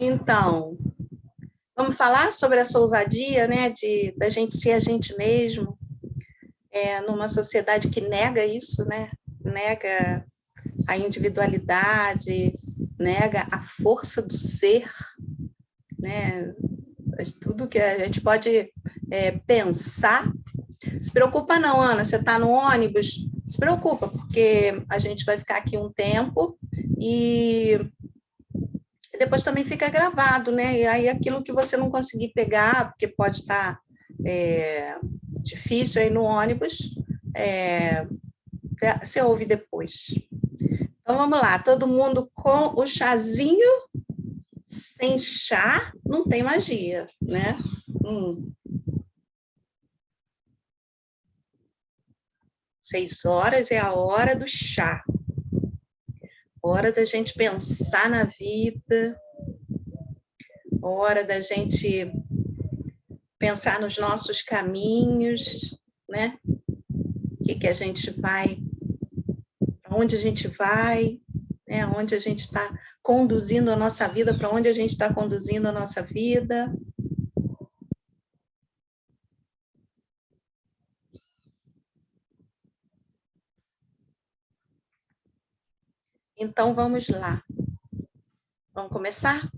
Então, vamos falar sobre essa ousadia, né, da gente ser a gente mesmo, numa sociedade que nega isso, né, nega a individualidade, nega a força do ser, né, tudo que a gente pode pensar. Se preocupa não, Ana, você está no ônibus, se preocupa, porque a gente vai ficar aqui um tempo e depois também fica gravado, né? E aí aquilo que você não conseguir pegar, porque pode estar difícil aí no ônibus, você ouve depois. Então vamos lá, todo mundo com o chazinho, sem chá não tem magia, né? 6 horas é a hora do chá, hora da gente pensar na vida, hora da gente pensar nos nossos caminhos, né? O que a gente vai, para onde a gente vai, né? Onde a gente está conduzindo a nossa vida, para onde a gente está conduzindo a nossa vida. Então, vamos lá. Vamos começar?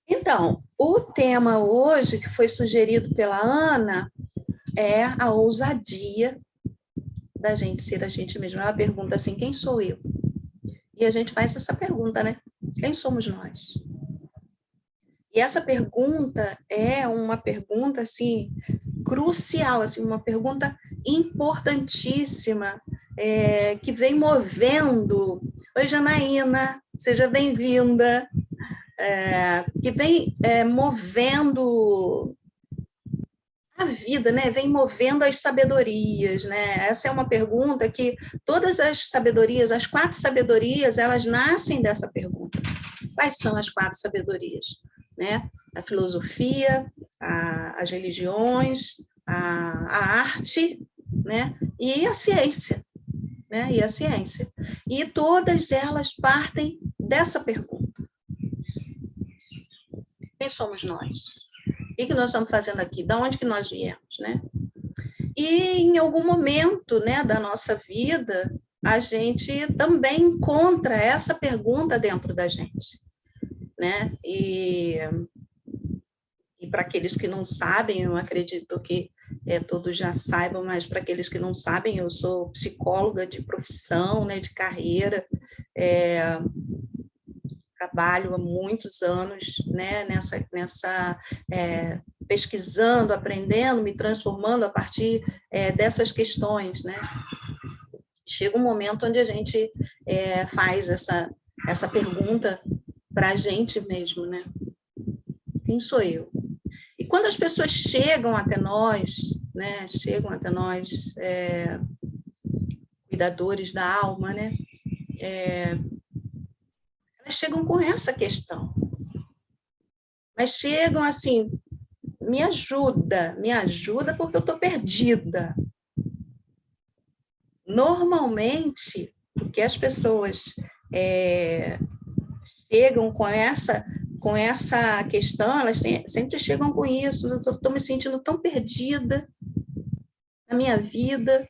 Então, o tema hoje, que foi sugerido pela Ana, é a ousadia da gente ser a gente mesma. Ela pergunta assim, quem sou eu? E a gente faz essa pergunta, né? Quem somos nós? E essa pergunta é uma pergunta, assim, crucial, assim, uma pergunta importantíssima, que vem movendo. Oi, Janaína, seja bem-vinda. Que vem movendo a vida, né? Vem movendo as sabedorias, né? Essa é uma pergunta que todas as sabedorias, as 4 sabedorias, elas nascem dessa pergunta. Quais são as 4 sabedorias? Né? A filosofia, as religiões, a arte, né? E a ciência, né? E a ciência. E todas elas partem dessa pergunta. Quem somos nós? O que nós estamos fazendo aqui? De onde que nós viemos, né? E em algum momento, né, da nossa vida, a gente também encontra essa pergunta dentro da gente, né? E para aqueles que não sabem, eu acredito que todos já saibam, mas para aqueles que não sabem, eu sou psicóloga de profissão, né, de carreira, trabalho há muitos anos, né, nessa pesquisando, aprendendo, me transformando a partir dessas questões, né? Chega um momento onde a gente faz essa pergunta para a gente mesmo, né? Quem sou eu? E quando as pessoas chegam até nós, né? Chegam até nós, cuidadores da alma, né? Elas chegam com essa questão. Mas chegam assim, me ajuda porque eu estou perdida. Normalmente, o que as pessoas chegam com essa questão, elas sempre chegam com isso, eu estou me sentindo tão perdida na minha vida,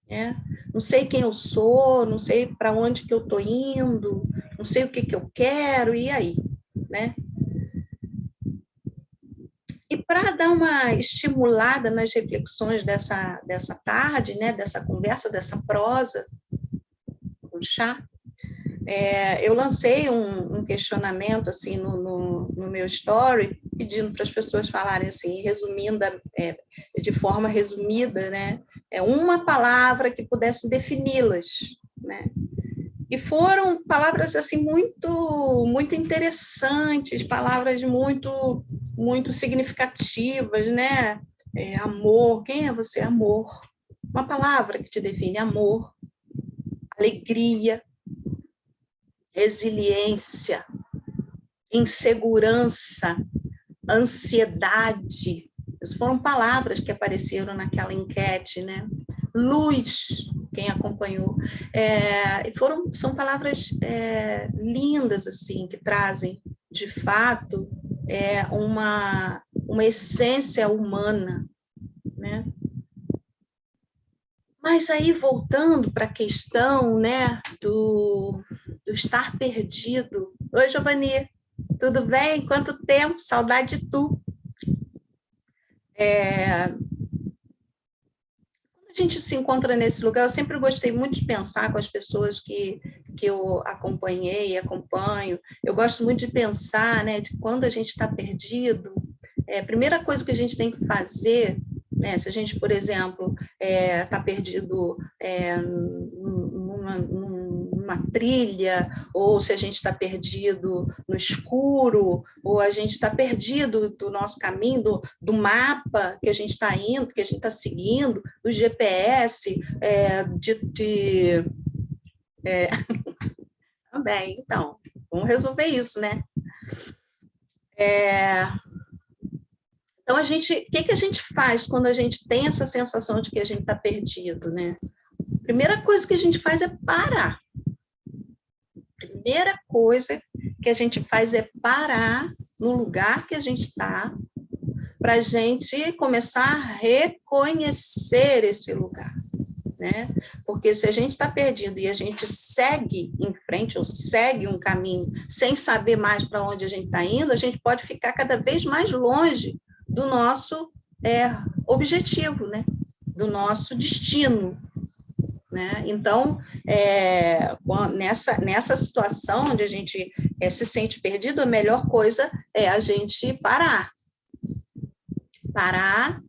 né? Não sei quem eu sou, não sei para onde que eu estou indo, não sei o que eu quero, e aí, né? E para dar uma estimulada nas reflexões dessa tarde, né, dessa conversa, dessa prosa, com chá, eu lancei um questionamento assim no meu story, pedindo para as pessoas falarem assim, resumindo, de forma resumida, né, uma palavra que pudesse defini-las, né? E foram palavras assim muito interessantes, palavras muito significativas, né? Amor, quem é você? Amor. Uma palavra que te define: amor, alegria, resiliência, insegurança, ansiedade. Essas foram palavras que apareceram naquela enquete, né? Luz, quem acompanhou. São palavras lindas, assim, que trazem, de fato, uma essência humana, né? Mas aí, voltando para a questão, né, do estar perdido. Oi, Giovani, tudo bem? Quanto tempo? Saudade de tu. Quando a gente se encontra nesse lugar, eu sempre gostei muito de pensar com as pessoas que eu acompanhei e acompanho. Eu gosto muito de pensar, né, de quando a gente está perdido. A primeira coisa que a gente tem que fazer, né, se a gente, por exemplo, está perdido numa trilha, ou se a gente está perdido no escuro, ou a gente está perdido do nosso caminho, do mapa que a gente está indo, que a gente está seguindo, do GPS, também. Então, vamos resolver isso, né? Então, o que a gente faz quando a gente tem essa sensação de que a gente está perdido, né? A primeira coisa que a gente faz é parar. A primeira coisa que a gente faz é parar no lugar que a gente está, para a gente começar a reconhecer esse lugar, né? Porque se a gente está perdido e a gente segue em frente, ou segue um caminho, sem saber mais para onde a gente está indo, a gente pode ficar cada vez mais longe do nosso objetivo, né? Do nosso destino, né? Então, nessa situação onde a gente se sente perdido, a melhor coisa é a gente parar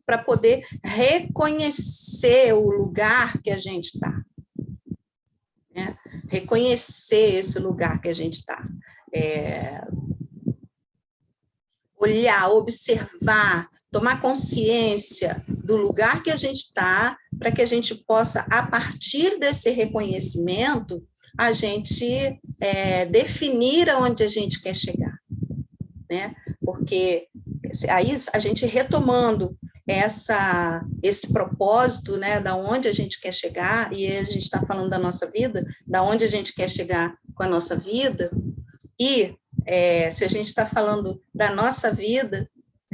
para poder reconhecer o lugar que a gente está, né? Reconhecer esse lugar que a gente está. Olhar, observar, tomar consciência do lugar que a gente está, para que a gente possa, a partir desse reconhecimento, a gente definir aonde a gente quer chegar, né? Porque aí a gente retomando esse propósito, né, da onde a gente quer chegar, e a gente está falando da nossa vida, da onde a gente quer chegar com a nossa vida, e se a gente está falando da nossa vida,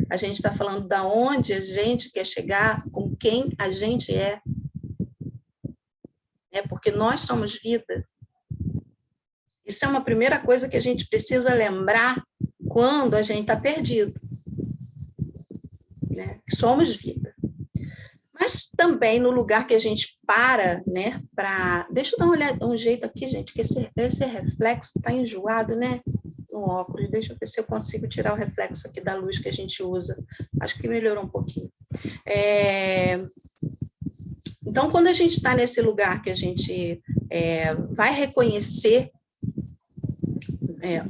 a gente está falando da onde a gente quer chegar, com quem a gente é, porque nós somos vida. Isso é uma primeira coisa que a gente precisa lembrar quando a gente está perdido, né? Somos vida. Mas também no lugar que a gente para, né? Deixa eu dar um jeito aqui, gente, que esse reflexo está enjoado, né? No óculos. Deixa eu ver se eu consigo tirar o reflexo aqui da luz que a gente usa. Acho que melhorou um pouquinho. Então, quando a gente está nesse lugar que a gente vai reconhecer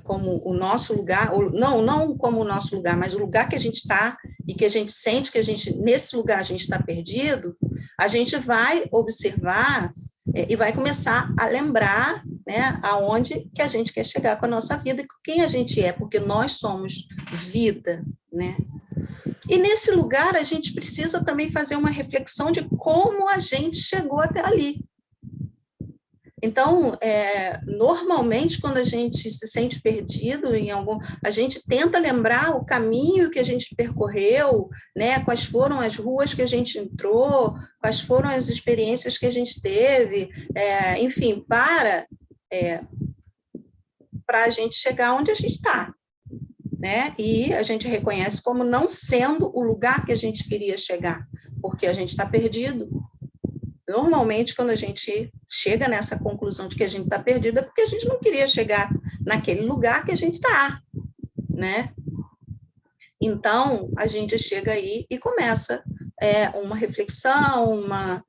como o nosso lugar, ou não como o nosso lugar, mas o lugar que a gente está e que a gente sente que nesse lugar a gente está perdido, a gente vai observar e vai começar a lembrar, né, aonde que a gente quer chegar com a nossa vida e com quem a gente é, porque nós somos vida, né? E nesse lugar a gente precisa também fazer uma reflexão de como a gente chegou até ali. Então, normalmente, quando a gente se sente perdido a gente tenta lembrar o caminho que a gente percorreu, né? Quais foram as ruas que a gente entrou, quais foram as experiências que a gente teve, enfim, para a gente chegar onde a gente está, né? E a gente reconhece como não sendo o lugar que a gente queria chegar, porque a gente está perdido. Normalmente, quando a gente chega nessa conclusão de que a gente está perdido, é porque a gente não queria chegar naquele lugar que a gente está, né? Então, a gente chega aí e começa uma reflexão, uma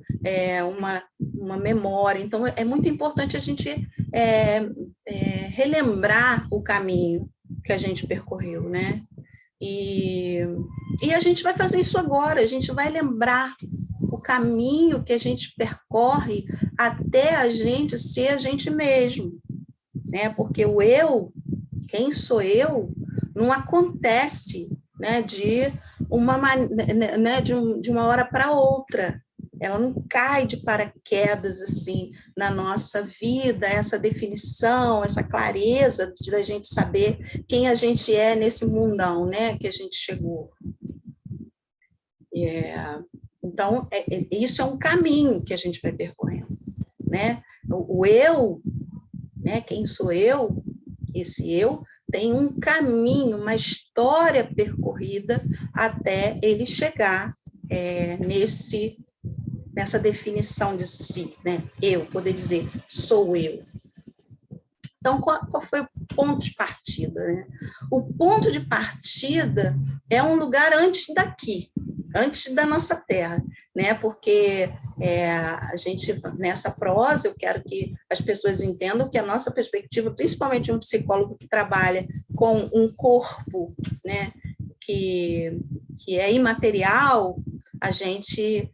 memória. Então, é muito importante a gente relembrar o caminho que a gente percorreu, né? E a gente vai fazer isso agora, a gente vai lembrar o caminho que a gente percorre até a gente ser a gente mesmo, né? Porque o eu, quem sou eu, não acontece, né, de uma hora para outra. ela não cai de paraquedas assim na nossa vida, essa definição, essa clareza da gente saber quem a gente é nesse mundão, né, que a gente chegou. Então, isso é um caminho que a gente vai percorrendo, né? O eu, né, quem sou eu, esse eu, tem um caminho, uma história percorrida até ele chegar nessa definição de si, né? Eu, poder dizer, sou eu. Então, qual foi o ponto de partida, né? O ponto de partida é um lugar antes daqui, antes da nossa Terra, né? Porque a gente, nessa prosa, eu quero que as pessoas entendam que a nossa perspectiva, principalmente um psicólogo que trabalha com um corpo, né, que é imaterial, a gente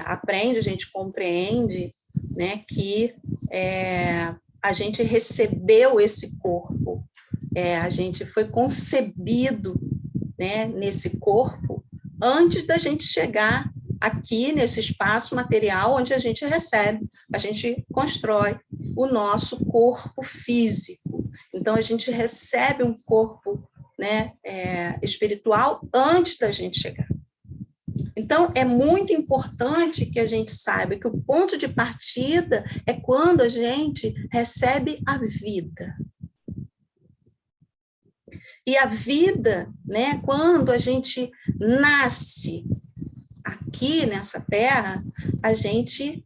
aprende, a gente compreende, né, que a gente recebeu esse corpo, a gente foi concebido, né, nesse corpo antes da gente chegar aqui nesse espaço material onde a gente recebe, a gente constrói o nosso corpo físico. Então, a gente recebe um corpo, né, espiritual antes da gente chegar. Então, é muito importante que a gente saiba que o ponto de partida é quando a gente recebe a vida. E a vida, né, quando a gente nasce aqui nessa terra, a gente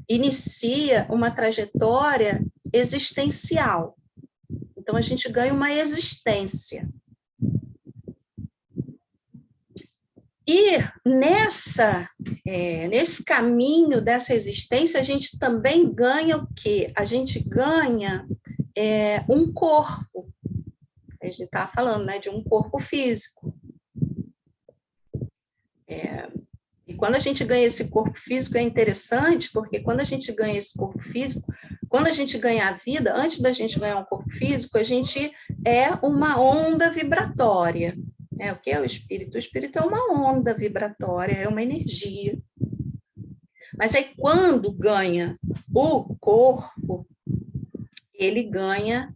inicia uma trajetória existencial. Então, a gente ganha uma existência. E nesse caminho dessa existência, a gente também ganha o quê? A gente ganha um corpo. A gente está falando, né, de um corpo físico. E quando a gente ganha esse corpo físico, é interessante, porque quando a gente ganha esse corpo físico, quando a gente ganha a vida, antes da gente ganhar um corpo físico, a gente é uma onda vibratória. O que é o espírito? O espírito é uma onda vibratória, é uma energia. Mas aí, quando ganha o corpo, ele ganha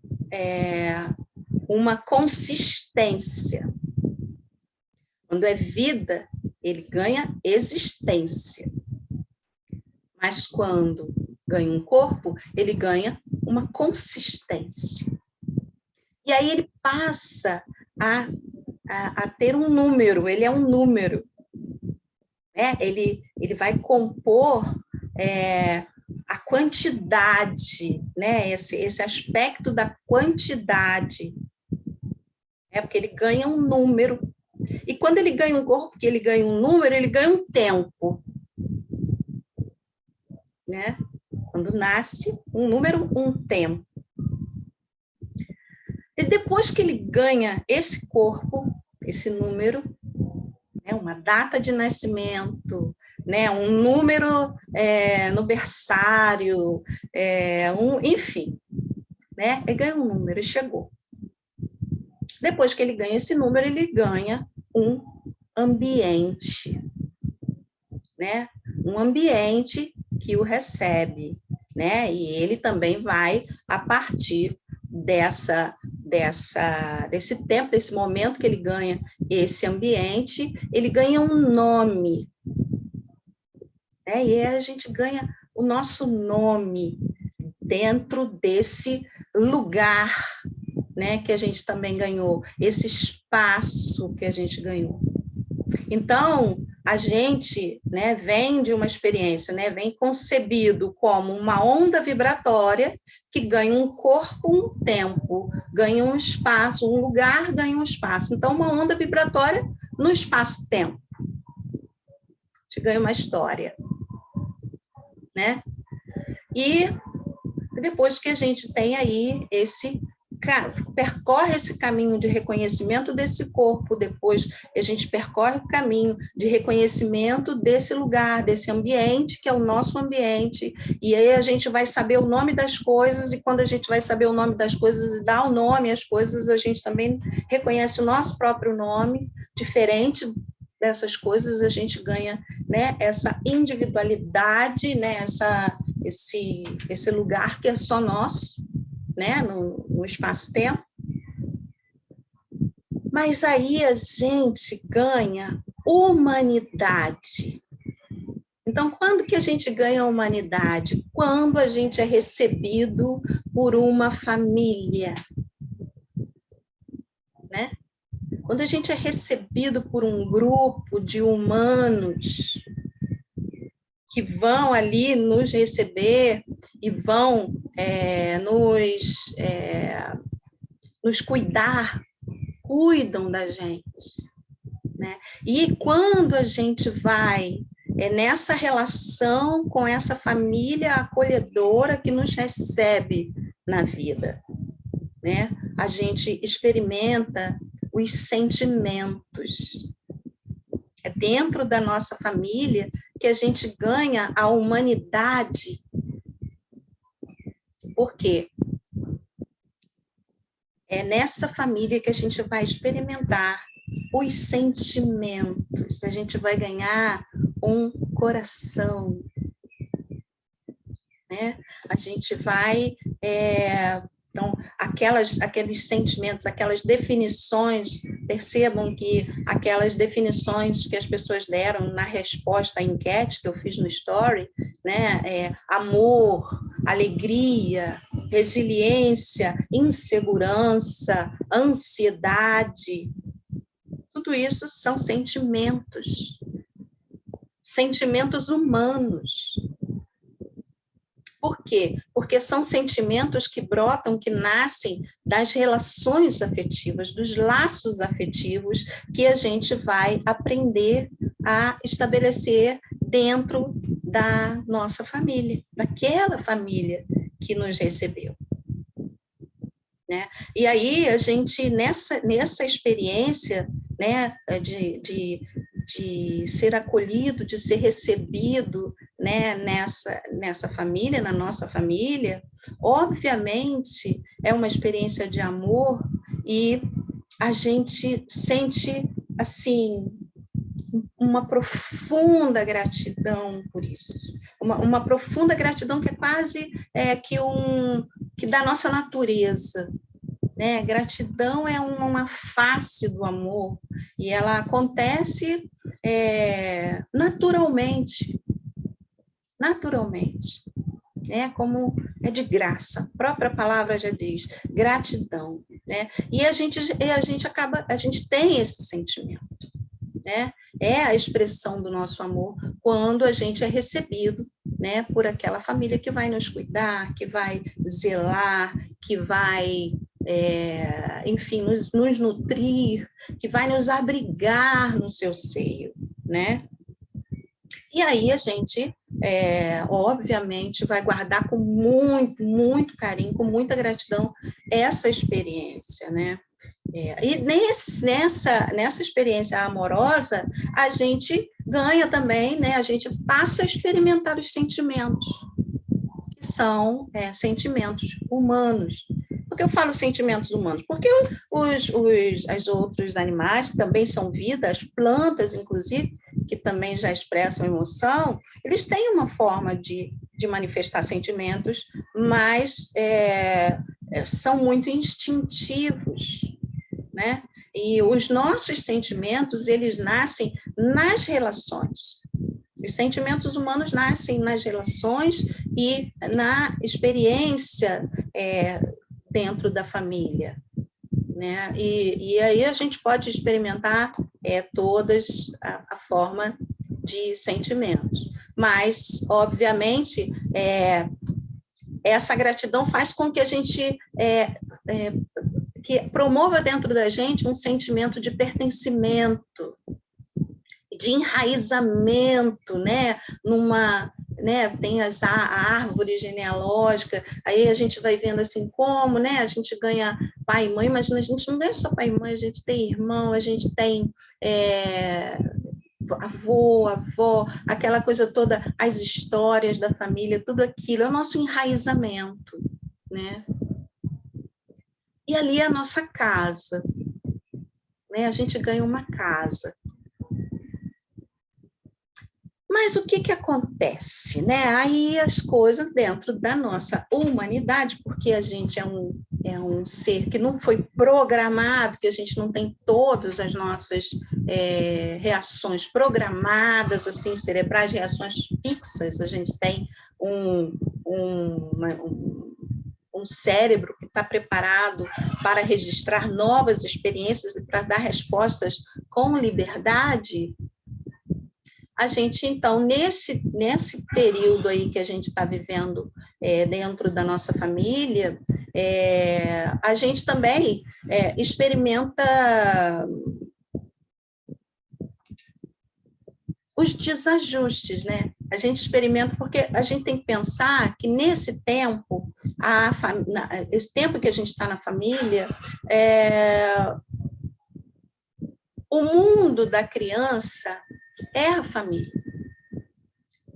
uma consistência. Quando é vida, ele ganha existência. Mas quando ganha um corpo, ele ganha uma consistência. E aí ele passa a ter um número, ele é um número. Né? Ele vai compor a quantidade, né? Esse aspecto da quantidade. Porque ele ganha um número. E quando ele ganha um corpo, que ele ganha um número, ele ganha um tempo. Né? Quando nasce, um número, um tempo. E depois que ele ganha esse corpo, esse número, né, uma data de nascimento, né, um número no berçário, enfim, né, ele ganha um número e chegou. Depois que ele ganha esse número, ele ganha um ambiente, né, um ambiente que o recebe, né, e ele também vai, a partir desse tempo, desse momento que ele ganha esse ambiente, ele ganha um nome, né? E aí a gente ganha o nosso nome dentro desse lugar, né, que a gente também ganhou, esse espaço que a gente ganhou. Então, a gente, né, vem de uma experiência, né, vem concebido como uma onda vibratória que ganha um corpo, um tempo, ganha um espaço, um lugar ganha um espaço. Então, uma onda vibratória no espaço-tempo. A gente ganha uma história, né? E depois que a gente tem aí percorre esse caminho de reconhecimento desse corpo, depois a gente percorre o caminho de reconhecimento desse lugar, desse ambiente, que é o nosso ambiente, e aí a gente vai saber o nome das coisas, e quando a gente vai saber o nome das coisas e dar o nome às coisas, a gente também reconhece o nosso próprio nome, diferente dessas coisas a gente ganha, né, essa individualidade, né, esse lugar que é só nosso, né, no espaço-tempo. Mas aí a gente ganha humanidade. Então, quando que a gente ganha humanidade? Quando a gente é recebido por uma família, né? Quando a gente é recebido por um grupo de humanos que vão ali nos receber e vão nos cuidar, cuidam da gente, né? E quando a gente vai nessa relação com essa família acolhedora que nos recebe na vida, né? A gente experimenta os sentimentos. É dentro da nossa família que a gente ganha a humanidade. Por quê? É nessa família que a gente vai experimentar os sentimentos, a gente vai ganhar um coração, né? A gente vai... Então, aqueles sentimentos, aquelas definições, percebam que aquelas definições que as pessoas deram na resposta à enquete que eu fiz no Story, né? Amor, alegria, resiliência, insegurança, ansiedade, tudo isso são sentimentos humanos. Por quê? Porque são sentimentos que brotam, que nascem das relações afetivas, dos laços afetivos que a gente vai aprender a estabelecer dentro da nossa família, daquela família que nos recebeu, né? E aí a gente, nessa experiência, né, de ser acolhido, de ser recebido, né, nessa família, na nossa família, obviamente é uma experiência de amor e a gente sente, assim, uma profunda gratidão por isso, uma profunda gratidão que é quase que da nossa natureza, né? Gratidão é uma face do amor e ela acontece naturalmente, né? Como é de graça, a própria palavra já diz, gratidão, né? E a gente tem esse sentimento, né? É a expressão do nosso amor quando a gente é recebido, né, por aquela família que vai nos cuidar, que vai zelar, que vai, enfim, nos nutrir, que vai nos abrigar no seu seio, né? E aí a gente, obviamente, vai guardar com muito, muito carinho, com muita gratidão, essa experiência, né? E nessa experiência amorosa, a gente ganha também, né? A gente passa a experimentar os sentimentos, que são sentimentos humanos. Por que eu falo sentimentos humanos? Porque os outros animais também são vida, as plantas, inclusive, que também já expressam emoção, eles têm uma forma de manifestar sentimentos, mas são muito instintivos, né? E os nossos sentimentos, eles nascem nas relações. Os sentimentos humanos nascem nas relações e na experiência dentro da família, né? E aí a gente pode experimentar todas a forma de sentimentos. Mas, obviamente, essa gratidão faz com que a gente que promova dentro da gente um sentimento de pertencimento, de enraizamento, né? Tem a árvore genealógica, aí a gente vai vendo assim como, né? A gente ganha pai e mãe, mas a gente não ganha só pai e mãe, a gente tem irmão, a gente tem avô, avó, aquela coisa toda, as histórias da família, tudo aquilo, é o nosso enraizamento, né? E ali é a nossa casa, né? A gente ganha uma casa. Mas o que que acontece, né? Aí as coisas dentro da nossa humanidade, porque a gente é um ser que não foi programado, que a gente não tem todas as nossas reações programadas, assim, cerebrais, reações fixas, a gente tem um cérebro que está preparado para registrar novas experiências e para dar respostas com liberdade. A gente, então, nesse período aí que a gente está vivendo dentro da nossa família, a gente também experimenta os desajustes, né? A gente experimenta, porque a gente tem que pensar que nesse tempo, esse tempo que a gente está na família, o mundo da criança é a família,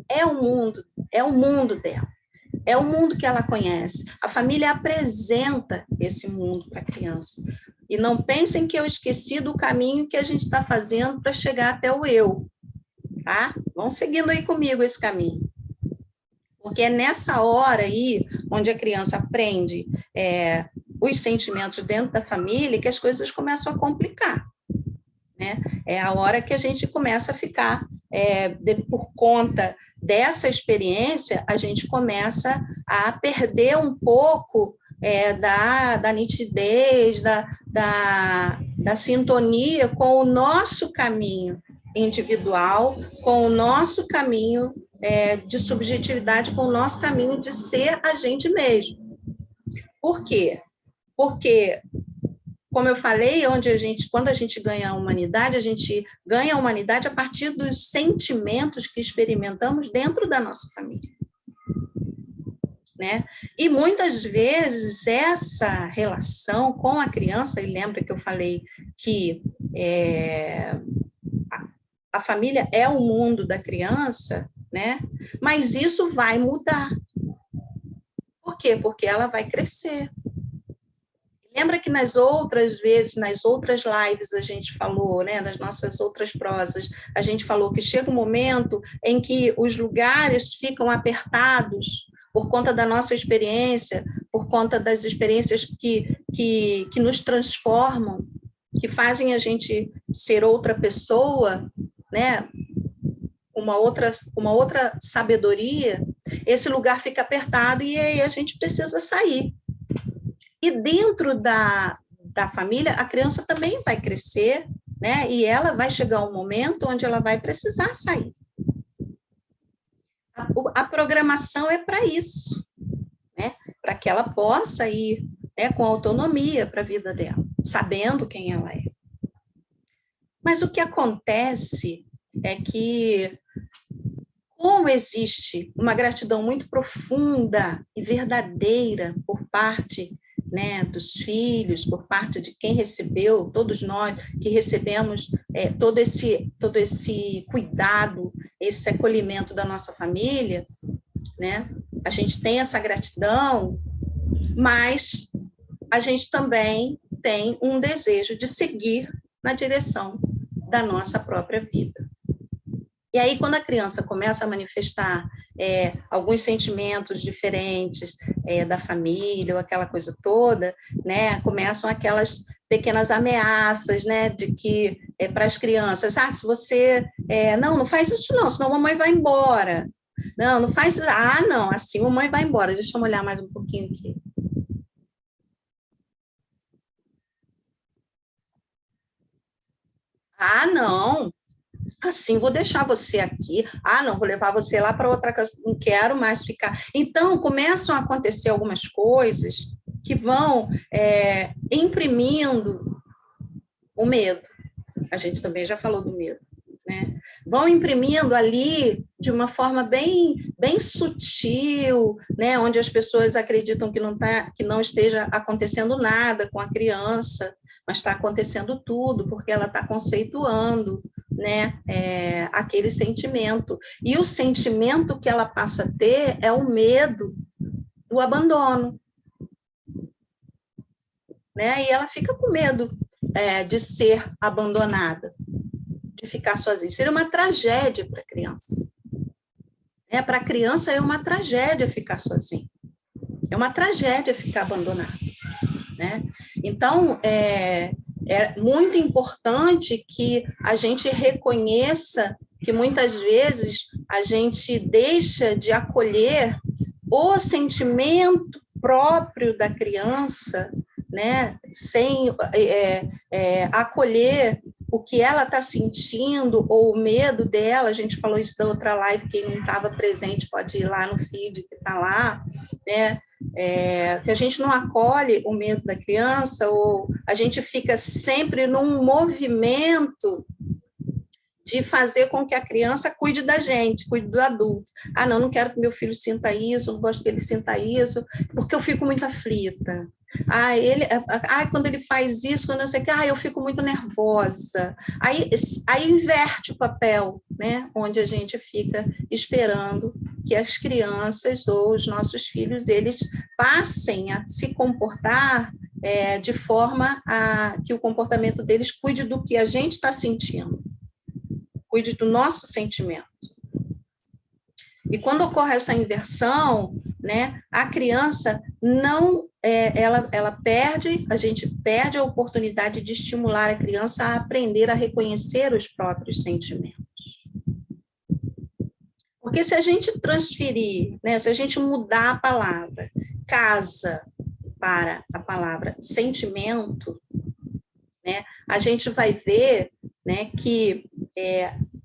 é o mundo dela, é o mundo que ela conhece. A família apresenta esse mundo para a criança. E não pensem que eu esqueci do caminho que a gente está fazendo para chegar até o eu, tá? Vão seguindo aí comigo esse caminho. Porque é nessa hora aí, onde a criança aprende os sentimentos dentro da família, que as coisas começam a complicar. Né? É a hora que a gente começa a ficar, por conta dessa experiência, a gente começa a perder um pouco da nitidez, da sintonia com o nosso caminho individual, com o nosso caminho de subjetividade, com o nosso caminho de ser a gente mesmo. Por quê? Porque, como eu falei, quando a gente ganha a gente ganha a humanidade a partir dos sentimentos que experimentamos dentro da nossa família. Né? E muitas vezes essa relação com a criança, e lembra que eu falei que a família é o mundo da criança, né? Mas isso vai mudar. Por quê? Porque ela vai crescer. Lembra que nas outras vezes, nas outras lives a gente falou, né, nas nossas outras prosas, a gente falou que chega um momento em que os lugares ficam apertados por conta da nossa experiência, por conta das experiências que nos transformam, que fazem a gente ser outra pessoa, né, uma outra sabedoria. Esse lugar fica apertado e aí a gente precisa sair. E dentro da família, a criança também vai crescer, né? E ela vai chegar um momento onde ela vai precisar sair. A programação é para isso, né? Para que ela possa ir, né, com autonomia para a vida dela, sabendo quem ela é. Mas o que acontece é que, como existe uma gratidão muito profunda e verdadeira por parte, né, dos filhos, por parte de quem recebeu, todos nós que recebemos todo esse cuidado, esse acolhimento da nossa família, né? A gente tem essa gratidão, mas a gente também tem um desejo de seguir na direção da nossa própria vida. E aí, quando a criança começa a manifestar alguns sentimentos diferentes da família, ou aquela coisa toda, né, começam aquelas pequenas ameaças, né, de que, para as crianças, se você, não faz isso não, senão a mamãe vai embora. Não faz isso, não, assim, a mamãe vai embora. Deixa eu olhar mais um pouquinho aqui. Não, assim, vou deixar você aqui, não, vou levar você lá para outra casa, não quero mais ficar. Então, começam a acontecer algumas coisas que vão imprimindo o medo. A gente também já falou do medo, né? Vão imprimindo ali de uma forma bem, bem sutil, né? Onde as pessoas acreditam que não esteja acontecendo nada com a criança, mas está acontecendo tudo, porque ela está conceituando, né, aquele sentimento. E o sentimento que ela passa a ter é o medo do abandono. Né? E ela fica com medo de ser abandonada, de ficar sozinha. Seria uma tragédia para a criança. né? Para a criança é uma tragédia ficar sozinha, é uma tragédia ficar abandonada, né? Então, é muito importante que a gente reconheça que muitas vezes a gente deixa de acolher o sentimento próprio da criança, né? Sem acolher o que ela está sentindo ou o medo dela. A gente falou isso da outra live, quem não estava presente pode ir lá no feed que está lá, né? Que a gente não acolhe o medo da criança, ou a gente fica sempre num movimento de fazer com que a criança cuide da gente, cuide do adulto. Ah, não, não quero que meu filho sinta isso, não gosto que ele sinta isso, porque eu fico muito aflita. Quando ele faz isso, quando eu sei que, eu fico muito nervosa. Aí inverte o papel, né? Onde a gente fica esperando que as crianças ou os nossos filhos, eles passem a se comportar de forma a que o comportamento deles cuide do que a gente está sentindo, cuide do nosso sentimento. E quando ocorre essa inversão, né, a criança não, ela perde, a gente perde a oportunidade de estimular a criança a aprender a reconhecer os próprios sentimentos. Porque se a gente transferir, né, se a gente mudar a palavra casa para a palavra sentimento, né, a gente vai ver, né, que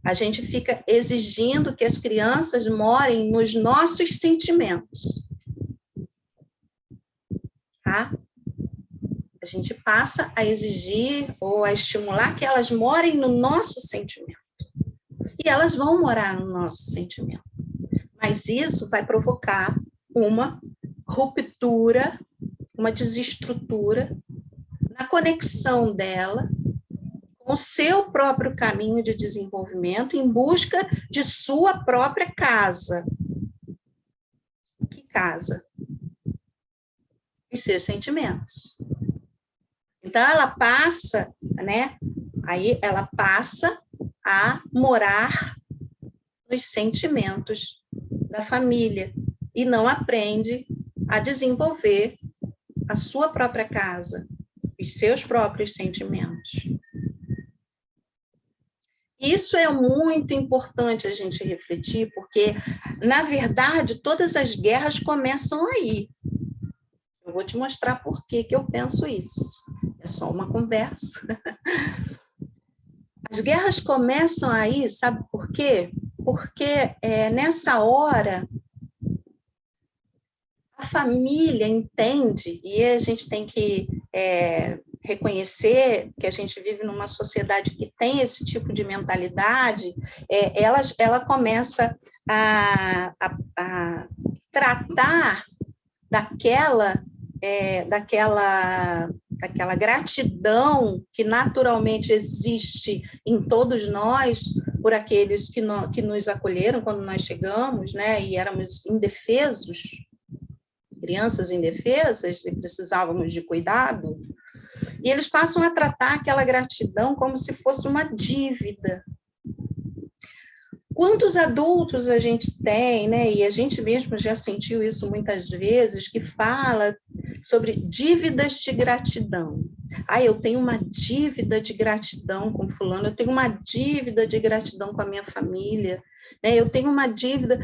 a gente fica exigindo que as crianças morem nos nossos sentimentos. Tá? A gente passa a exigir ou a estimular que elas morem no nosso sentimento. E elas vão morar no nosso sentimento. Mas isso vai provocar uma ruptura, uma desestrutura na conexão dela com o seu próprio caminho de desenvolvimento em busca de sua própria casa. Que casa? Os seus sentimentos. Então, ela passa, né? Aí ela passa a morar nos sentimentos da família e não aprende a desenvolver a sua própria casa, os seus próprios sentimentos. Isso é muito importante a gente refletir, porque, na verdade, todas as guerras começam aí. Eu vou te mostrar por que eu penso isso. É só uma conversa. As guerras começam aí, sabe por quê? Porque nessa hora a família entende, e a gente tem que reconhecer que a gente vive numa sociedade que tem esse tipo de mentalidade, ela começa a tratar daquela gratidão que naturalmente existe em todos nós por aqueles que nos acolheram quando nós chegamos, né, e éramos indefesos, crianças indefesas e precisávamos de cuidado, e eles passam a tratar aquela gratidão como se fosse uma dívida. Quantos adultos a gente tem, né, e a gente mesmo já sentiu isso muitas vezes, que fala sobre dívidas de gratidão. Eu tenho uma dívida de gratidão com fulano, eu tenho uma dívida de gratidão com a minha família, né, eu tenho uma dívida...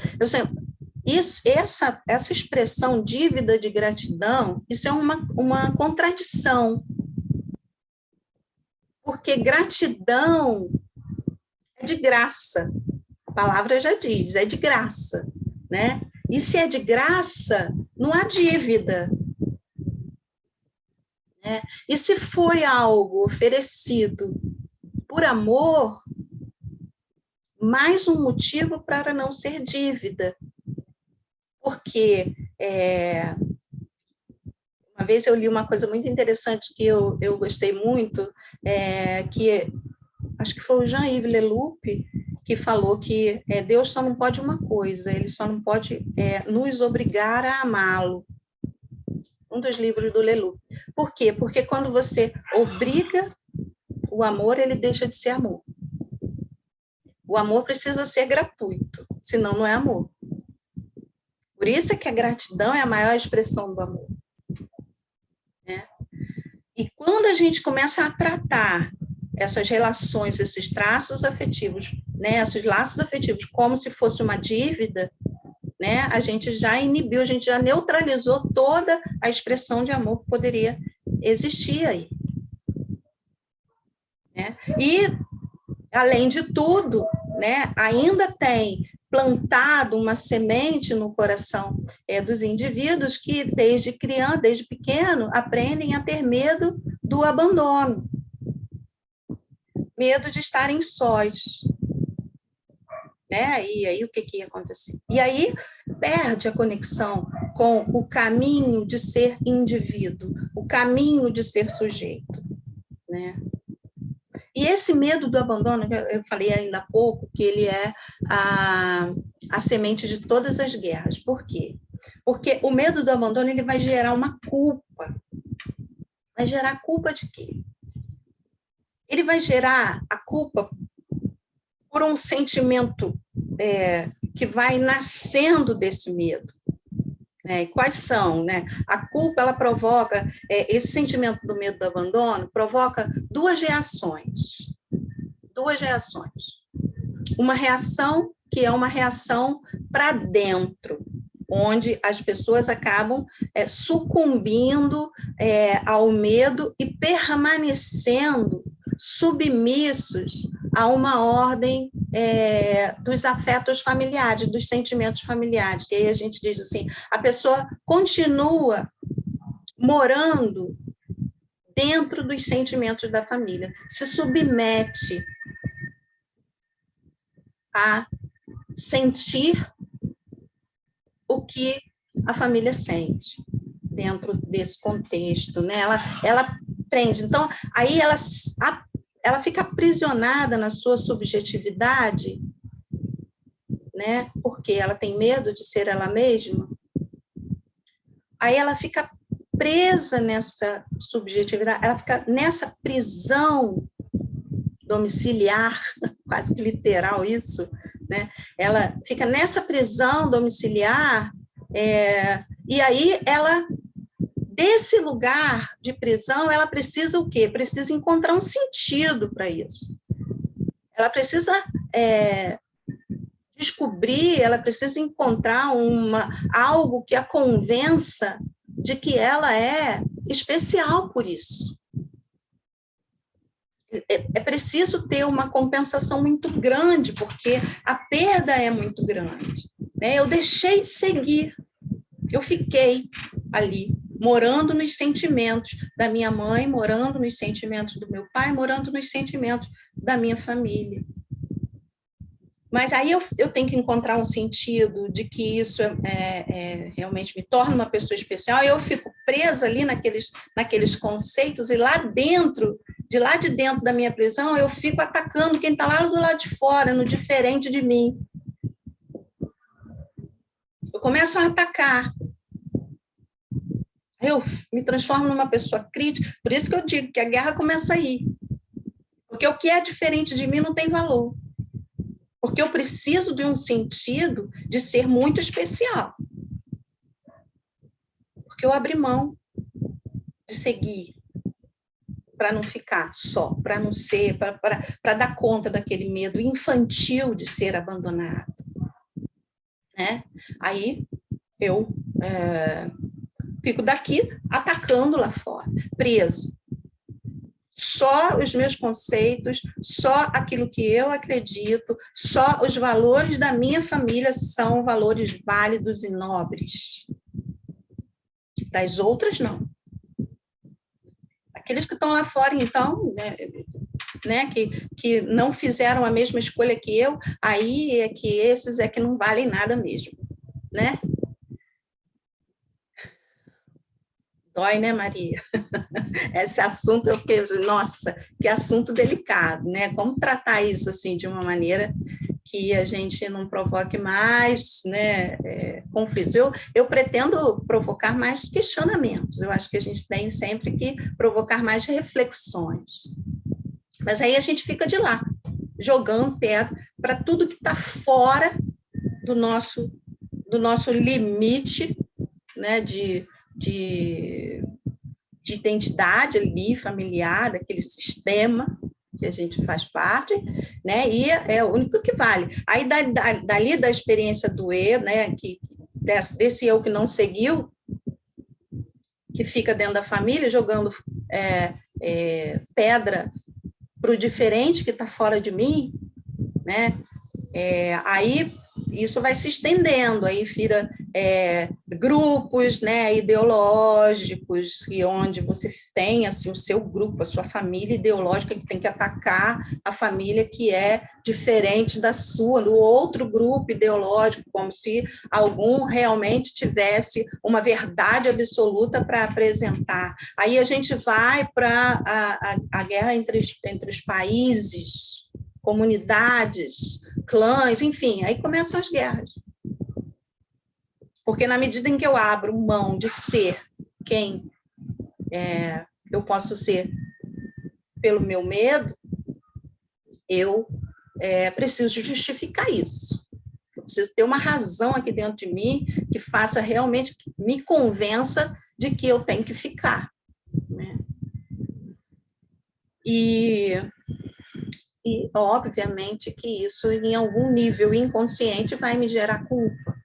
Essa expressão dívida de gratidão, isso é uma contradição, porque gratidão é de graça, a palavra já diz, é de graça, né? E se é de graça, não há dívida, né? E se foi algo oferecido por amor, mais um motivo para não ser dívida. Porque uma vez eu li uma coisa muito interessante que eu gostei muito, que acho que foi o Jean-Yves Leloup que falou que Deus só não pode uma coisa, ele só não pode nos obrigar a amá-lo. Um dos livros do Leloup. Por quê? Porque quando você obriga o amor, ele deixa de ser amor. O amor precisa ser gratuito, senão não é amor. Por isso é que a gratidão é a maior expressão do amor, né? E quando a gente começa a tratar essas relações, esses traços afetivos, né, esses laços afetivos, como se fosse uma dívida, né, a gente já inibiu, a gente já neutralizou toda a expressão de amor que poderia existir aí, né? E, além de tudo, né, ainda tem plantado uma semente no coração dos indivíduos que, desde criança, desde pequeno, aprendem a ter medo do abandono, medo de estarem sós, né? E aí o que ia acontecer? E aí perde a conexão com o caminho de ser indivíduo, o caminho de ser sujeito, né? E esse medo do abandono, eu falei ainda há pouco, que ele é a semente de todas as guerras. Por quê? Porque o medo do abandono ele vai gerar uma culpa. Vai gerar culpa de quê? Ele vai gerar a culpa por um sentimento que vai nascendo desse medo. E quais são? Né? A culpa, ela provoca, esse sentimento do medo do abandono, provoca duas reações. Duas reações. Uma reação que é uma reação para dentro, onde as pessoas acabam sucumbindo ao medo e permanecendo submissos a uma ordem dos afetos familiares, dos sentimentos familiares. E aí a gente diz assim, a pessoa continua morando dentro dos sentimentos da família, se submete a sentir o que a família sente dentro desse contexto, né? Ela prende. Então, aí ela fica aprisionada na sua subjetividade, né? Porque ela tem medo de ser ela mesma. Aí ela fica presa nessa subjetividade, ela fica nessa prisão domiciliar, quase que literal isso, né? Ela fica nessa prisão domiciliar, e aí ela, desse lugar de prisão, ela precisa o quê? Precisa encontrar um sentido para isso. Ela precisa descobrir, ela precisa encontrar algo que a convença de que ela é especial por isso. É preciso ter uma compensação muito grande, porque a perda é muito grande, né? Eu deixei de seguir, eu fiquei ali, morando nos sentimentos da minha mãe, morando nos sentimentos do meu pai, morando nos sentimentos da minha família. Mas aí eu tenho que encontrar um sentido de que isso realmente me torna uma pessoa especial, eu fico presa ali naqueles conceitos, e lá dentro, de lá de dentro da minha prisão, eu fico atacando quem está lá do lado de fora, no diferente de mim. Eu começo a atacar. Eu me transformo numa pessoa crítica, por isso que eu digo que a guerra começa aí. Porque o que é diferente de mim não tem valor. Porque eu preciso de um sentido de ser muito especial. Porque eu abri mão de seguir para não ficar só, para não ser, para dar conta daquele medo infantil de ser abandonado, né? Aí eu fico daqui atacando lá fora, preso. Só os meus conceitos, só aquilo que eu acredito, só os valores da minha família são valores válidos e nobres. Das outras, não. Aqueles que estão lá fora, então, né, que não fizeram a mesma escolha que eu, aí é que esses que não valem nada mesmo, né? Dói, né, Maria? Esse assunto, eu fiquei, nossa, que assunto delicado, né? Como tratar isso, assim, de uma maneira que a gente não provoque mais, né, conflitos. Eu pretendo provocar mais questionamentos, eu acho que a gente tem sempre que provocar mais reflexões. Mas aí a gente fica de lá, jogando pedra para tudo que está fora do nosso do nosso limite, né, de identidade ali, familiar, daquele sistema que a gente faz parte, né, e é o único que vale. Aí, dali da experiência do eu, né, desse eu que não seguiu, que fica dentro da família, jogando pedra para o diferente que está fora de mim, né, aí isso vai se estendendo, aí vira grupos, né, ideológicos, e onde você tem assim, o seu grupo, a sua família ideológica, que tem que atacar a família que é diferente da sua, do outro grupo ideológico, como se algum realmente tivesse uma verdade absoluta para apresentar. Aí a gente vai para a guerra entre os países, comunidades, clãs, enfim, aí começam as guerras. Porque na medida em que eu abro mão de ser quem eu posso ser pelo meu medo, eu preciso justificar isso. Eu preciso ter uma razão aqui dentro de mim que faça realmente, que me convença de que eu tenho que ficar, né? E obviamente que isso, em algum nível inconsciente, vai me gerar culpa.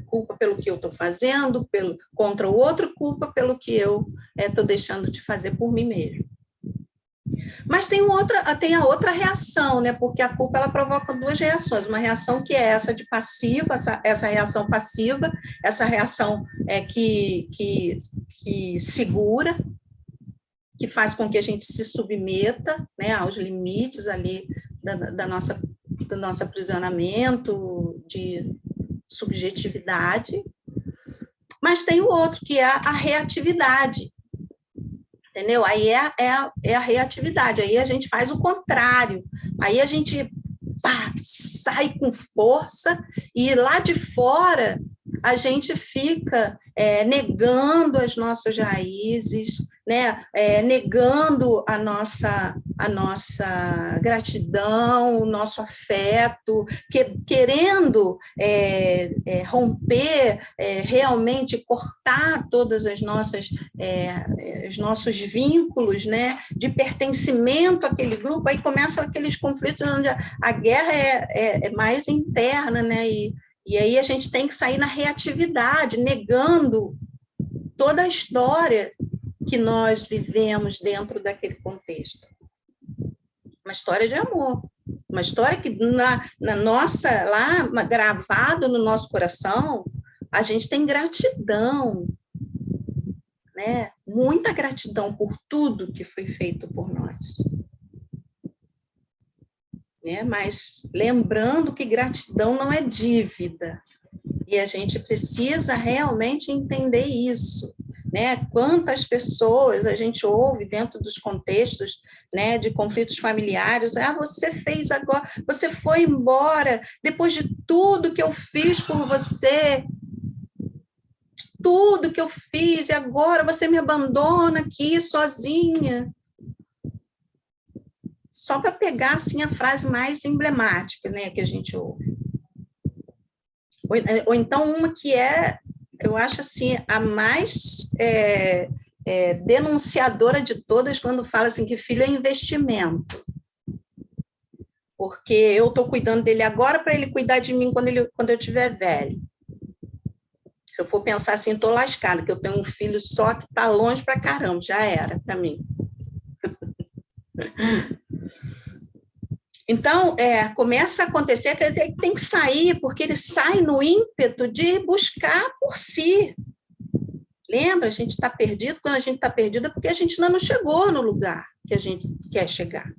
Culpa pelo que eu estou fazendo, contra o outro, culpa pelo que eu estou deixando de fazer por mim mesmo. Mas tem a outra reação, né? Porque a culpa ela provoca duas reações. Uma reação que é essa de passiva, essa reação passiva, essa reação que segura, que faz com que a gente se submeta, né, aos limites ali do nosso aprisionamento, de subjetividade. Mas tem o outro, que é a reatividade, entendeu? Aí é a reatividade, aí a gente faz o contrário, aí a gente sai com força e lá de fora a gente fica negando as nossas raízes, né? Negando a nossa gratidão, o nosso afeto, querendo romper, realmente cortar todas as os nossos vínculos, né? De pertencimento àquele grupo, aí começam aqueles conflitos onde a guerra é mais interna, né? E aí a gente tem que sair na reatividade, negando toda a história que nós vivemos dentro daquele contexto. Uma história de amor, uma história que na nossa, lá gravado no nosso coração, a gente tem gratidão, né? Muita gratidão por tudo que foi feito por nós. Né? Mas lembrando que gratidão não é dívida, e a gente precisa realmente entender isso, né? Quantas pessoas a gente ouve dentro dos contextos, né, de conflitos familiares, você fez agora, você foi embora, depois de tudo que eu fiz por você, tudo que eu fiz, e agora você me abandona aqui sozinha. Só para pegar assim, a frase mais emblemática, né, que a gente ouve. Ou então uma que eu acho assim, a mais denunciadora de todas, quando fala assim, que filho é investimento. Porque eu estou cuidando dele agora para ele cuidar de mim quando eu estiver velho. Se eu for pensar assim, estou lascada, que eu tenho um filho só que está longe para caramba, já era para mim. Então, começa a acontecer que ele tem que sair, porque ele sai no ímpeto de buscar por si. Lembra? A gente está perdido, quando a gente está perdido é porque a gente ainda não chegou no lugar que a gente quer chegar.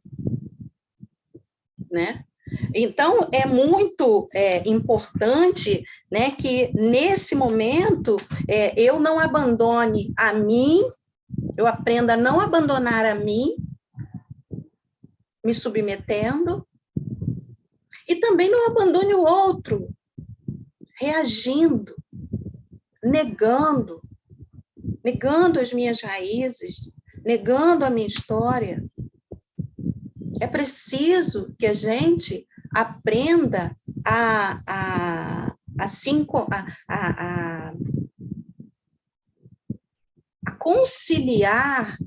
Né? Então, é muito importante, né, que, nesse momento, eu não abandone a mim, eu aprenda a não abandonar a mim, me submetendo, e também não abandone o outro, reagindo, negando as minhas raízes, negando a minha história. É preciso que a gente aprenda a assim, a conciliar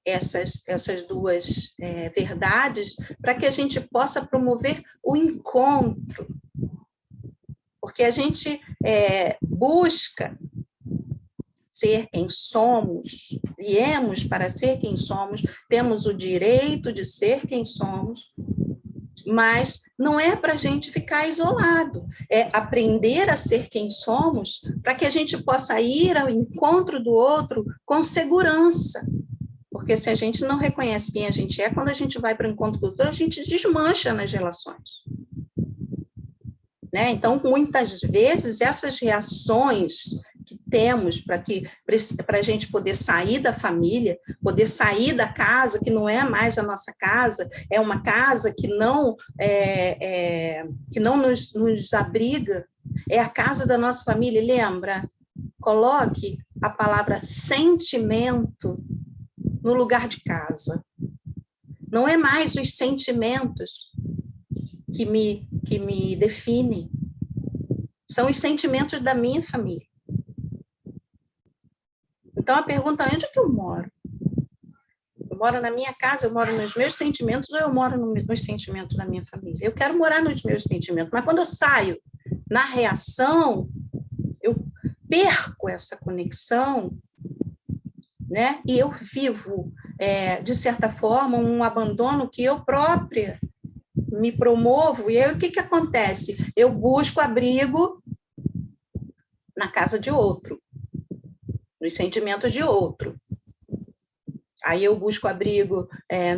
essas duas verdades para que a gente possa promover o encontro. Porque a gente busca ser quem somos, viemos para ser quem somos, temos o direito de ser quem somos, mas não é para a gente ficar isolado, é aprender a ser quem somos para que a gente possa ir ao encontro do outro com segurança. Porque se a gente não reconhece quem a gente é, quando a gente vai para o encontro do outro, a gente desmancha nas relações. Né? Então, muitas vezes, essas reações que temos para a gente poder sair da família, poder sair da casa, que não é mais a nossa casa, é uma casa que não nos abriga, é a casa da nossa família. Lembra? Coloque a palavra sentimento no lugar de casa. Não é mais os sentimentos que me definem. São os sentimentos da minha família. Então, a pergunta é: onde que eu moro? Eu moro na minha casa, eu moro nos meus sentimentos, ou eu moro nos sentimentos da minha família? Eu quero morar nos meus sentimentos, mas quando eu saio na reação, eu perco essa conexão, né? E eu vivo, de certa forma, um abandono que eu própria me promovo, e aí o que acontece? Eu busco abrigo na casa de outro, nos sentimentos de outro. Aí eu busco abrigo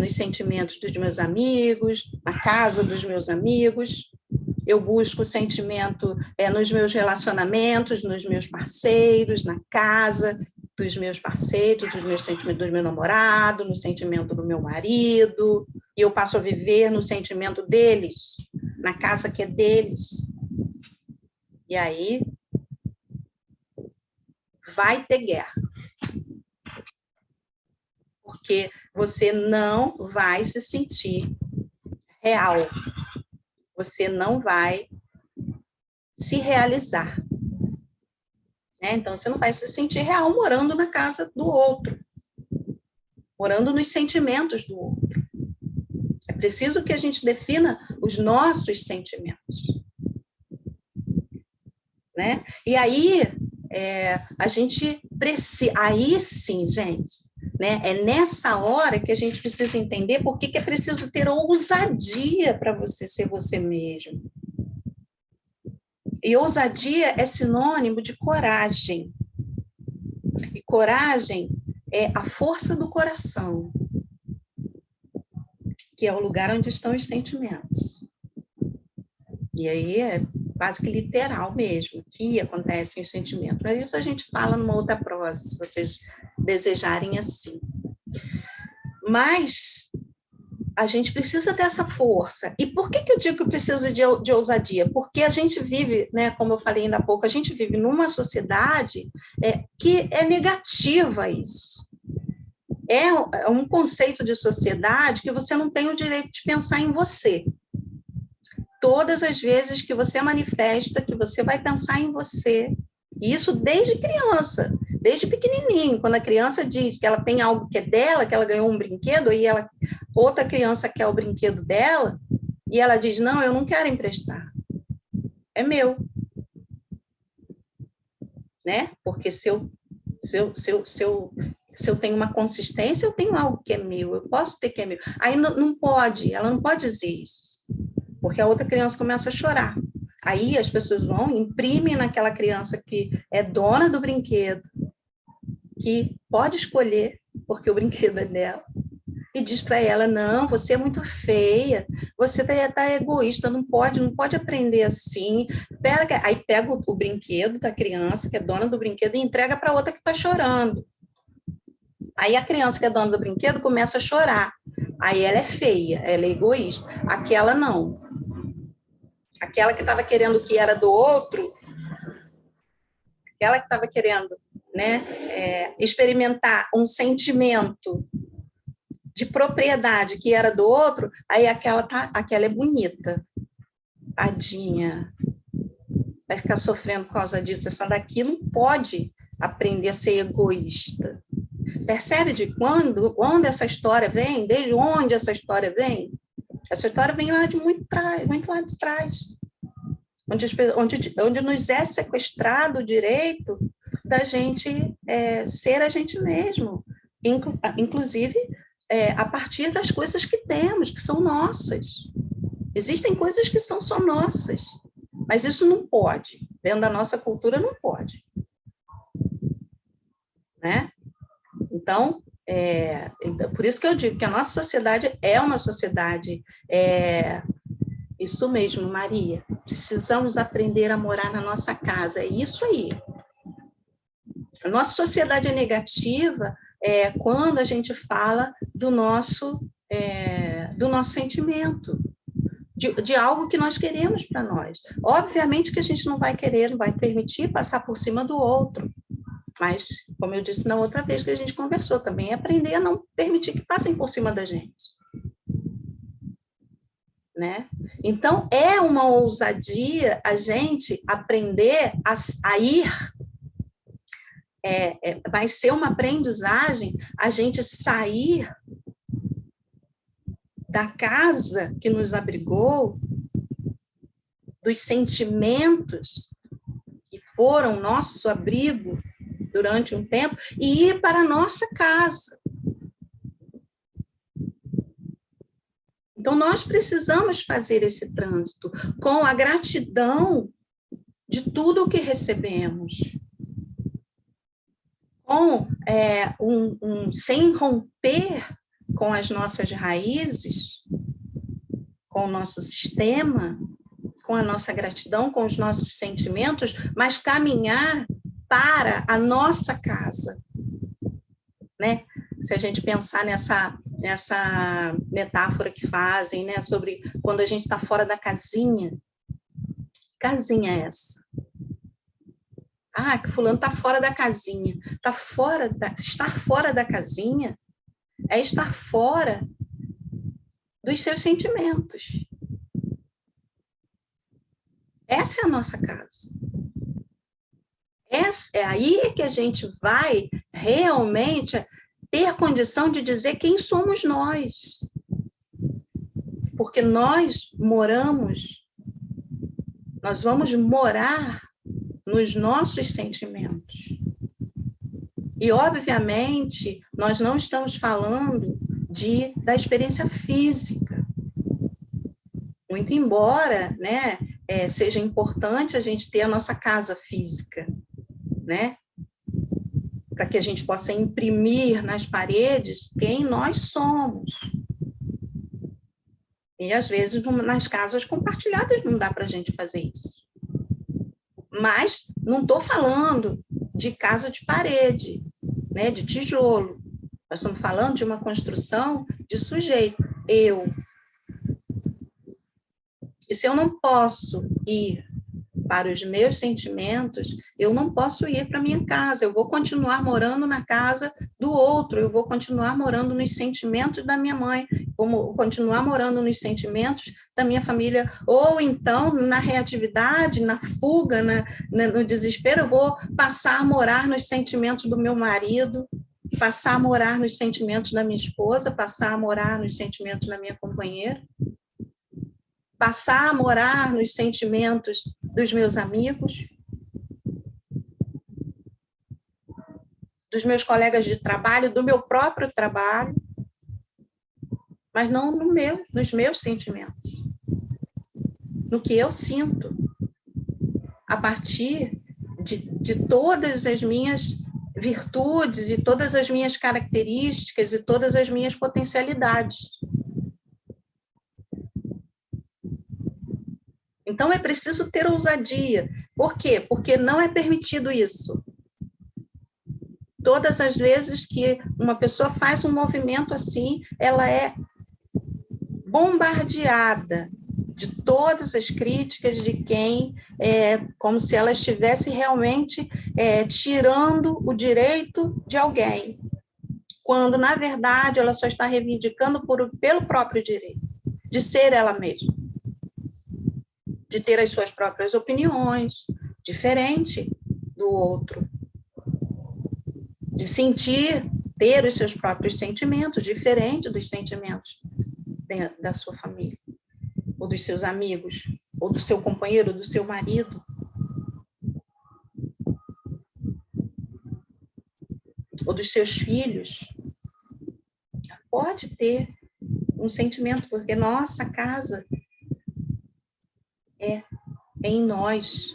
nos sentimentos dos meus amigos, na casa dos meus amigos, eu busco sentimento nos meus relacionamentos, nos meus parceiros, na casa dos meus parceiros, dos meus sentimentos do meu namorado, no sentimento do meu marido, e eu passo a viver no sentimento deles, na casa que é deles. E aí vai ter guerra. Porque você não vai se sentir real. Você não vai se realizar. Então, você não vai se sentir real morando na casa do outro, morando nos sentimentos do outro. É preciso que a gente defina os nossos sentimentos. Né? E aí, a gente precisa... Aí sim, gente, né? É nessa hora que a gente precisa entender por que é preciso ter ousadia para você ser você mesmo. E ousadia é sinônimo de coragem. E coragem é a força do coração, que é o lugar onde estão os sentimentos. E aí é quase que literal mesmo, que acontecem os sentimentos. Mas isso a gente fala numa outra prosa, se vocês desejarem assim. Mas a gente precisa dessa força. E por que eu digo que precisa de ousadia? Porque a gente vive, né, como eu falei ainda há pouco, a gente vive numa sociedade que é negativa a isso. É um conceito de sociedade que você não tem o direito de pensar em você. Todas as vezes que você manifesta que você vai pensar em você, e isso desde criança, desde pequenininho, quando a criança diz que ela tem algo que é dela, que ela ganhou um brinquedo, e outra criança quer o brinquedo dela, e ela diz: não, eu não quero emprestar, é meu. Né? Porque se eu tenho uma consistência, eu tenho algo que é meu, eu posso ter que é meu. Aí não pode, ela não pode dizer isso, porque a outra criança começa a chorar. Aí as pessoas vão, imprimem naquela criança que é dona do brinquedo, que pode escolher, porque o brinquedo é dela, e diz para ela: não, você é muito feia, você tá egoísta, não pode aprender assim. Aí pega o brinquedo da criança, que é dona do brinquedo, e entrega para outra que está chorando. Aí a criança que é dona do brinquedo começa a chorar. Aí ela é feia, ela é egoísta. Aquela não. Aquela que estava querendo o que era do outro, aquela que estava querendo, né, experimentar um sentimento de propriedade que era do outro, aí aquela é bonita, tadinha, vai ficar sofrendo por causa disso, essa daqui não pode aprender a ser egoísta. Percebe de onde essa história vem? Desde onde essa história vem? Essa história vem lá de muito lá de trás, onde nos é sequestrado o direito da gente ser a gente mesmo, inclusive a partir das coisas que temos, que são nossas. Existem coisas que são só nossas, mas isso não pode, dentro da nossa cultura não pode. Né? Então, por isso que eu digo que a nossa sociedade é uma sociedade, isso mesmo, Maria, precisamos aprender a morar na nossa casa, é isso aí. A nossa sociedade é negativa quando a gente fala do nosso sentimento, de algo que nós queremos para nós. Obviamente que a gente não vai querer, não vai permitir passar por cima do outro, mas, como eu disse na outra vez que a gente conversou, também é aprender a não permitir que passem por cima da gente. Né? Então, é uma ousadia a gente aprender a ir, vai ser uma aprendizagem a gente sair da casa que nos abrigou, dos sentimentos que foram nosso abrigo durante um tempo, e ir para a nossa casa. Então, nós precisamos fazer esse trânsito com a gratidão de tudo o que recebemos, com sem romper com as nossas raízes, com o nosso sistema, com a nossa gratidão, com os nossos sentimentos, mas caminhar para a nossa casa, né? Se a gente pensar nessa metáfora que fazem, né, sobre quando a gente está fora da casinha. Que casinha é essa? Ah, que fulano está fora da casinha. Estar fora da casinha é estar fora dos seus sentimentos. Essa é a nossa casa. É aí que a gente vai realmente ter condição de dizer quem somos nós. Porque nós vamos morar nos nossos sentimentos. E, obviamente, nós não estamos falando da experiência física. Muito embora, né, seja importante a gente ter a nossa casa física, né? Para que a gente possa imprimir nas paredes quem nós somos. E, às vezes, nas casas compartilhadas não dá para a gente fazer isso. Mas não estou falando de casa de parede, né, de tijolo. Nós estamos falando de uma construção de sujeito, eu. E se eu não posso ir para os meus sentimentos, eu não posso ir para a minha casa, eu vou continuar morando na casa do outro, eu vou continuar morando nos sentimentos da minha mãe, vou continuar morando nos sentimentos da minha família, ou então, na reatividade, na fuga, no desespero, eu vou passar a morar nos sentimentos do meu marido, passar a morar nos sentimentos da minha esposa, passar a morar nos sentimentos da minha companheira, passar a morar nos sentimentos dos meus amigos, dos meus colegas de trabalho, do meu próprio trabalho, mas não nos meus sentimentos, no que eu sinto, a partir de todas as minhas virtudes, e todas as minhas características, e todas as minhas potencialidades. Então, é preciso ter ousadia. Por quê? Porque não é permitido isso. Todas as vezes que uma pessoa faz um movimento assim, ela é bombardeada de todas as críticas de quem, como se ela estivesse realmente tirando o direito de alguém, quando, na verdade, ela só está reivindicando pelo próprio direito, de ser ela mesma, de ter as suas próprias opiniões, diferente do outro, de sentir, ter os seus próprios sentimentos, diferente dos sentimentos da sua família, ou dos seus amigos, ou do seu companheiro, do seu marido. Ou dos seus filhos. Pode ter um sentimento, porque nossa casa é em nós.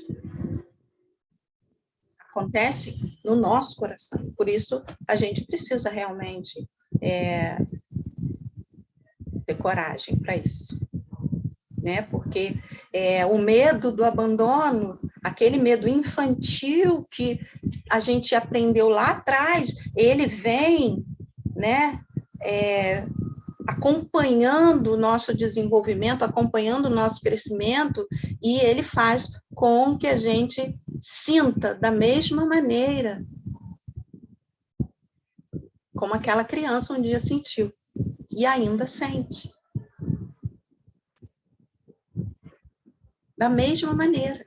Acontece no nosso coração. Por isso, a gente precisa realmente ter coragem para isso. Né? Porque o medo do abandono, aquele medo infantil que a gente aprendeu lá atrás, ele vem, né, acompanhando o nosso desenvolvimento, acompanhando o nosso crescimento, e ele faz com que a gente sinta da mesma maneira como aquela criança um dia sentiu, e ainda sente. Da mesma maneira.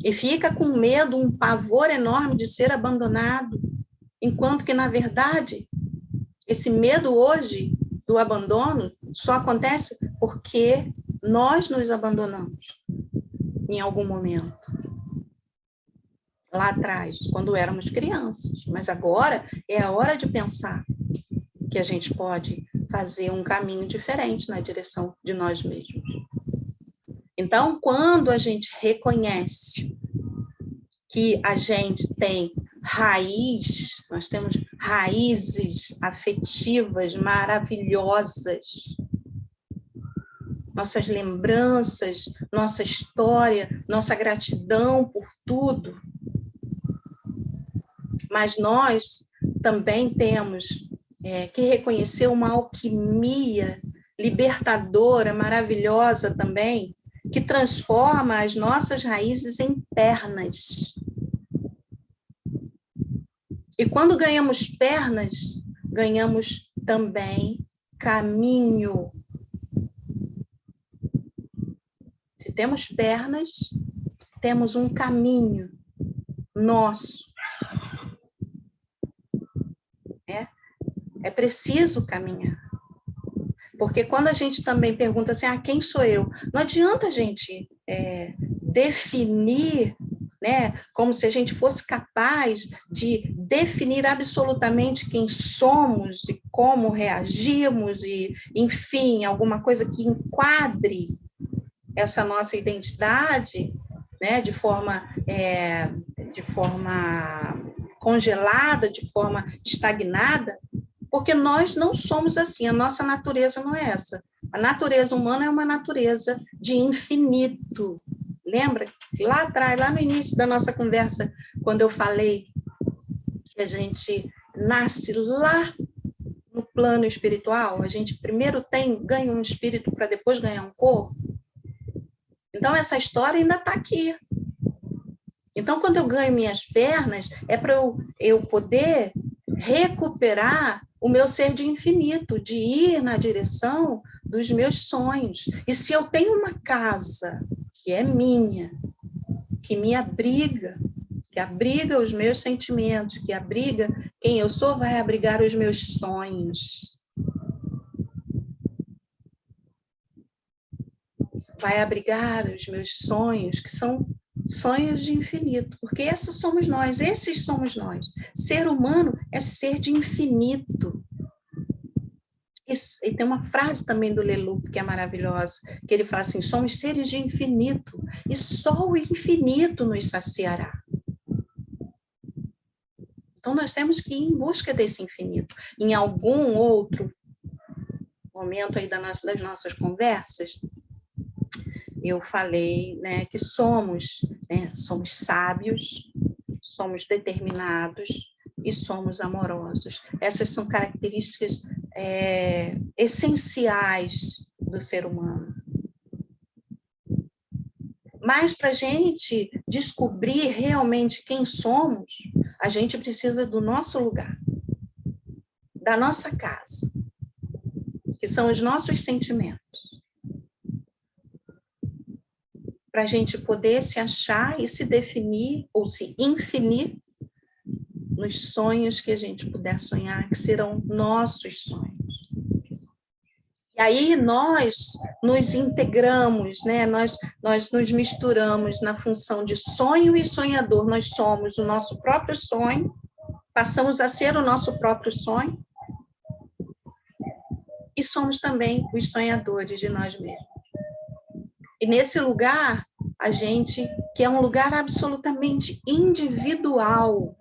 E fica com medo, um pavor enorme de ser abandonado, enquanto que, na verdade, esse medo hoje do abandono só acontece porque nós nos abandonamos em algum momento. Lá atrás, quando éramos crianças. Mas agora é a hora de pensar que a gente pode fazer um caminho diferente na direção de nós mesmos. Então, quando a gente reconhece que a gente tem raiz, nós temos raízes afetivas maravilhosas, nossas lembranças, nossa história, nossa gratidão por tudo, mas nós também temos que reconhecer uma alquimia libertadora, maravilhosa também, que transforma as nossas raízes em pernas. E quando ganhamos pernas, ganhamos também caminho. Se temos pernas, temos um caminho nosso. É preciso caminhar. Porque quando a gente também pergunta assim, quem sou eu? Não adianta a gente definir, né, como se a gente fosse capaz de definir absolutamente quem somos e como reagimos e, enfim, alguma coisa que enquadre essa nossa identidade, né, de forma congelada, de forma estagnada, porque nós não somos assim, a nossa natureza não é essa. A natureza humana é uma natureza de infinito. Lembra? Lá atrás, lá no início da nossa conversa, quando eu falei que a gente nasce lá no plano espiritual, a gente primeiro ganha um espírito para depois ganhar um corpo. Então, essa história ainda está aqui. Então, quando eu ganho minhas pernas, é para eu poder recuperar o meu ser de infinito, de ir na direção dos meus sonhos. E se eu tenho uma casa que é minha, que me abriga, que abriga os meus sentimentos, que abriga quem eu sou, vai abrigar os meus sonhos. Vai abrigar os meus sonhos, que são sonhos de infinito, porque esses somos nós. Ser humano é ser de infinito. E tem uma frase também do Leloup que é maravilhosa, que ele fala assim, somos seres de infinito, e só o infinito nos saciará. Então, nós temos que ir em busca desse infinito. Em algum outro momento aí das nossas conversas, eu falei, né, que somos sábios, somos determinados e somos amorosos. Essas são características essenciais do ser humano. Mas para a gente descobrir realmente quem somos, a gente precisa do nosso lugar, da nossa casa, que são os nossos sentimentos. para a gente poder se achar e se definir ou se infinir nos sonhos que a gente puder sonhar, que serão nossos sonhos. E aí nós nos integramos, né? Nós nos misturamos na função de sonho e sonhador. Nós somos o nosso próprio sonho, passamos a ser o nosso próprio sonho, e somos também os sonhadores de nós mesmos. E nesse lugar, a gente, que é um lugar absolutamente individual,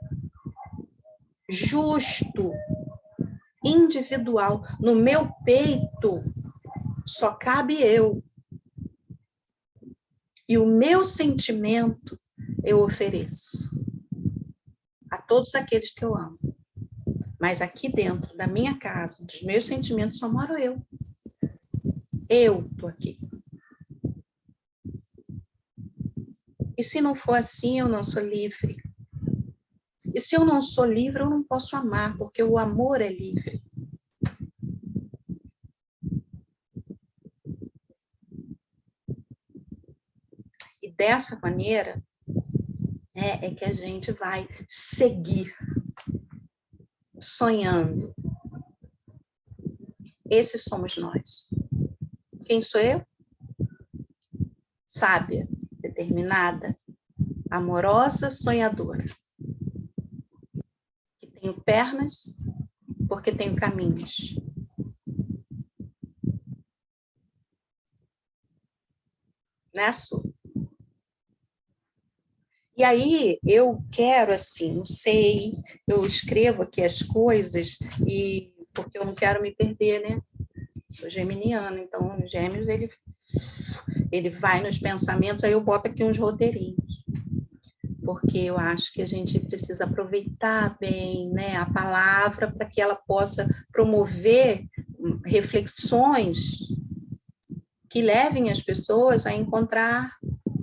justo, individual, no meu peito só cabe eu. E o meu sentimento eu ofereço a todos aqueles que eu amo. Mas aqui dentro da minha casa, dos meus sentimentos, só moro eu. Eu estou aqui. E se não for assim, eu não sou livre. E se eu não sou livre, eu não posso amar, porque o amor é livre. E dessa maneira, é que a gente vai seguir sonhando. Esses somos nós. Quem sou eu? Sábia, determinada, amorosa, sonhadora. Que tenho pernas, porque tenho caminhos. Né, Su? E aí, eu quero, assim, não sei, eu escrevo aqui as coisas, e porque eu não quero me perder, né? Sou geminiana, então, o Gêmeos, ele vai nos pensamentos, aí eu boto aqui uns roteirinhos. Porque eu acho que a gente precisa aproveitar bem, né, a palavra para que ela possa promover reflexões que levem as pessoas a encontrar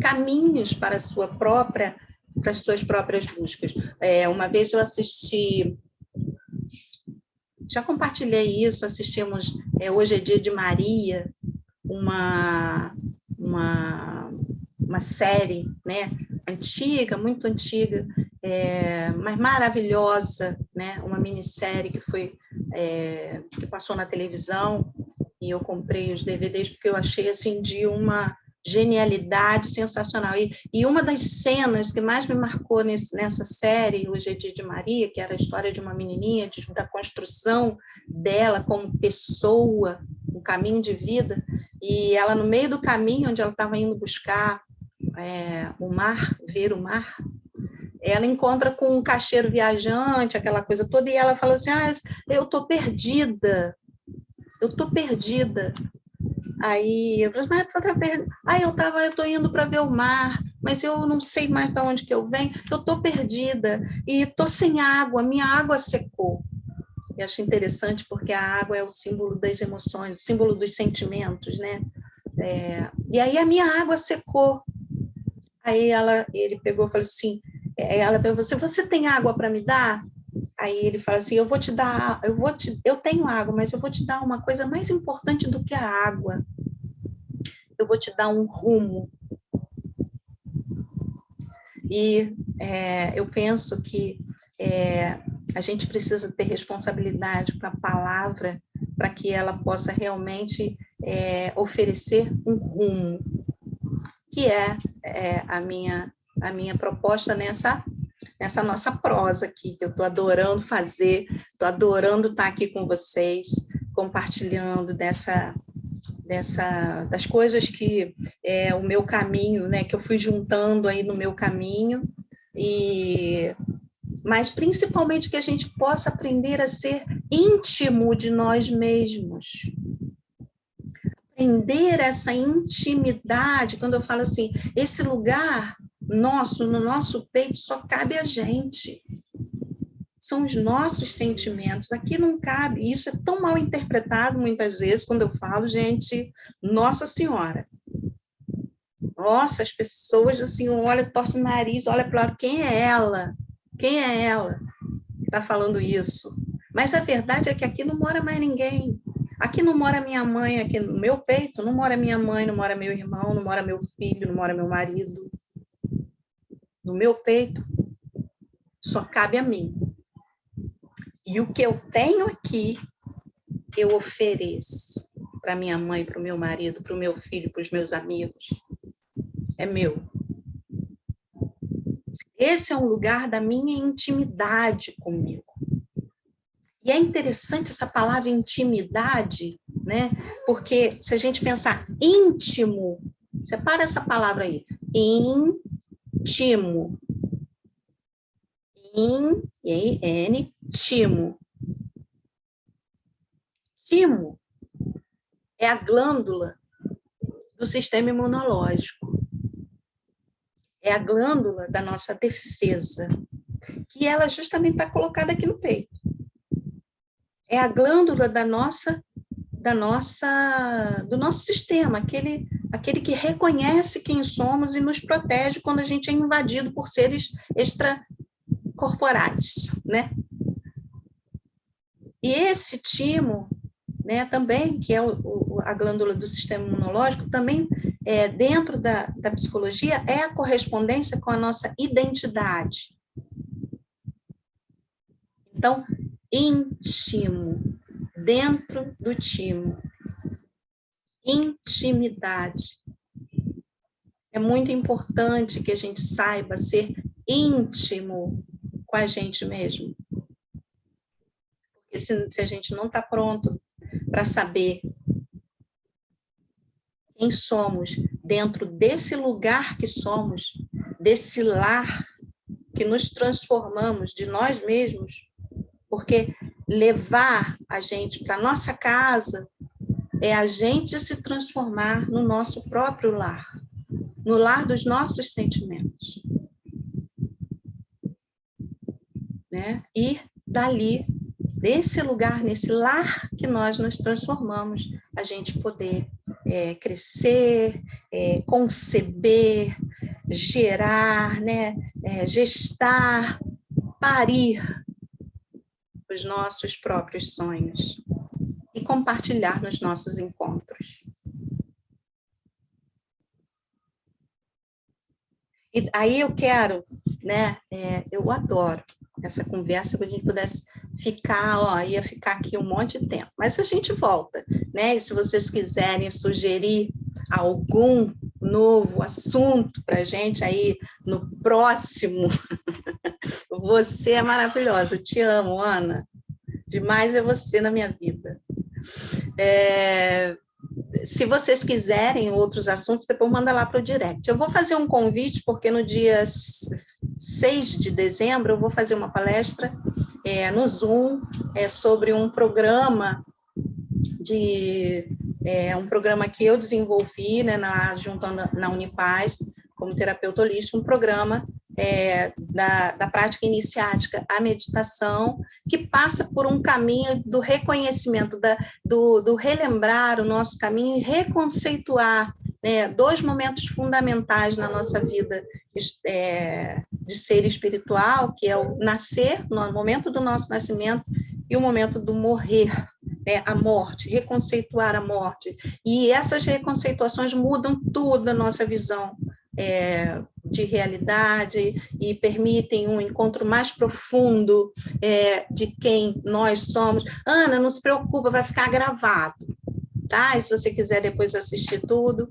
caminhos para as suas próprias buscas. Uma vez eu assisti, já compartilhei isso, assistimos Hoje é Dia de Maria, uma série, né, antiga, muito antiga, mas maravilhosa, né, uma minissérie que passou na televisão, e eu comprei os DVDs porque eu achei assim de uma genialidade sensacional. E uma das cenas que mais me marcou nessa série, Hoje é Dia de Maria, que era a história de uma menininha, da construção dela como pessoa, um caminho de vida, e ela no meio do caminho, onde ela estava indo buscar o mar, ver o mar, ela encontra com um caixeiro viajante, aquela coisa toda, e ela fala assim, eu estou perdida. Aí eu falei, mas eu estou indo para ver o mar, mas eu não sei mais de onde que eu venho, eu estou perdida, e estou sem água, minha água secou. Eu acho interessante porque a água é o símbolo das emoções, o símbolo dos sentimentos, né? E aí a minha água secou. Aí ele pegou e falou assim, ela perguntou assim, você tem água para me dar? Aí ele fala assim, eu tenho água, mas eu vou te dar uma coisa mais importante do que a água. Eu vou te dar um rumo. E eu penso que a gente precisa ter responsabilidade com a palavra para que ela possa realmente oferecer um rumo, que é a minha proposta nessa nossa prosa aqui, que eu estou adorando fazer, estou adorando estar aqui com vocês, compartilhando das coisas que o meu caminho, né, que eu fui juntando aí no meu caminho, mas principalmente que a gente possa aprender a ser íntimo de nós mesmos. Aprender essa intimidade, quando eu falo assim, esse lugar no nosso peito só cabe a gente. São os nossos sentimentos. Aqui não cabe. Isso é tão mal interpretado muitas vezes quando eu falo, gente, Nossa Senhora. Nossa, as pessoas assim, olha, torce o nariz, olha para o lado, quem é ela? Quem é ela que está falando isso? Mas a verdade é que aqui não mora mais ninguém. Aqui não mora minha mãe, aqui no meu peito, não mora minha mãe, não mora meu irmão, não mora meu filho, não mora meu marido. No meu peito, só cabe a mim. E o que eu tenho aqui, eu ofereço para minha mãe, para o meu marido, para o meu filho, para os meus amigos. É meu. Esse é um lugar da minha intimidade comigo. E é interessante essa palavra intimidade, né? Porque se a gente pensar íntimo, separa essa palavra aí, íntimo. N, timo. Timo é a glândula do sistema imunológico. É a glândula da nossa defesa, que ela justamente está colocada aqui no peito. É a glândula do nosso sistema, aquele que reconhece quem somos e nos protege quando a gente é invadido por seres extracorporais, né? E esse timo, né, também, que é a glândula do sistema imunológico, também, dentro da psicologia, é a correspondência com a nossa identidade. Então, íntimo, dentro do timo. Intimidade. É muito importante que a gente saiba ser íntimo com a gente mesmo. Porque se a gente não está pronto para saber quem somos dentro desse lugar que somos, desse lar que nos transformamos de nós mesmos, porque levar a gente para nossa casa é a gente se transformar no nosso próprio lar, no lar dos nossos sentimentos, né? E dali, desse lugar, nesse lar que nós nos transformamos, a gente poder crescer, conceber, gerar, né? Gestar, parir os nossos próprios sonhos e compartilhar nos nossos encontros. E aí eu quero, né? Eu adoro essa conversa, que a gente pudesse ficar, ia ficar aqui um monte de tempo. Mas a gente volta, né? E se vocês quiserem sugerir algum novo assunto para a gente aí no próximo, você é maravilhosa, eu te amo, Ana. Demais é você na minha vida. Se vocês quiserem outros assuntos, depois manda lá para o direct. Eu vou fazer um convite, porque no dia 6 de dezembro eu vou fazer uma palestra no Zoom sobre um programa um programa que eu desenvolvi, né, junto na Unipaz, como terapeuta holística, um programa da prática iniciática à meditação, que passa por um caminho do reconhecimento, do relembrar o nosso caminho e reconceituar, né, 2 momentos fundamentais na nossa vida de ser espiritual, que é o nascer, no momento do nosso nascimento, e o momento do morrer, né, a morte, reconceituar a morte. E essas reconceituações mudam tudo a nossa visão de realidade e permitem um encontro mais profundo de quem nós somos. Ana, não se preocupa, vai ficar gravado, tá? E se você quiser depois assistir tudo.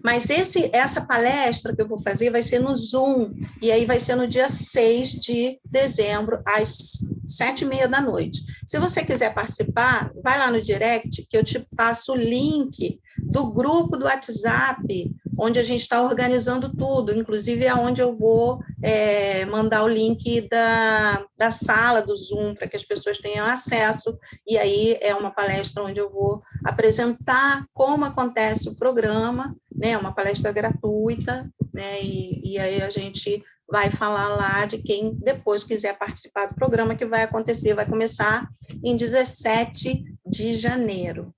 Mas essa palestra que eu vou fazer vai ser no Zoom, e aí vai ser no dia 6 de dezembro, às 7h30 da noite. Se você quiser participar, vai lá no direct, que eu te passo o link do grupo do WhatsApp, onde a gente está organizando tudo, inclusive é onde eu vou mandar o link da sala do Zoom, para que as pessoas tenham acesso, e aí é uma palestra onde eu vou apresentar como acontece o programa, né, uma palestra gratuita, né, e aí a gente vai falar lá de quem depois quiser participar do programa, que vai começar em 17 de janeiro.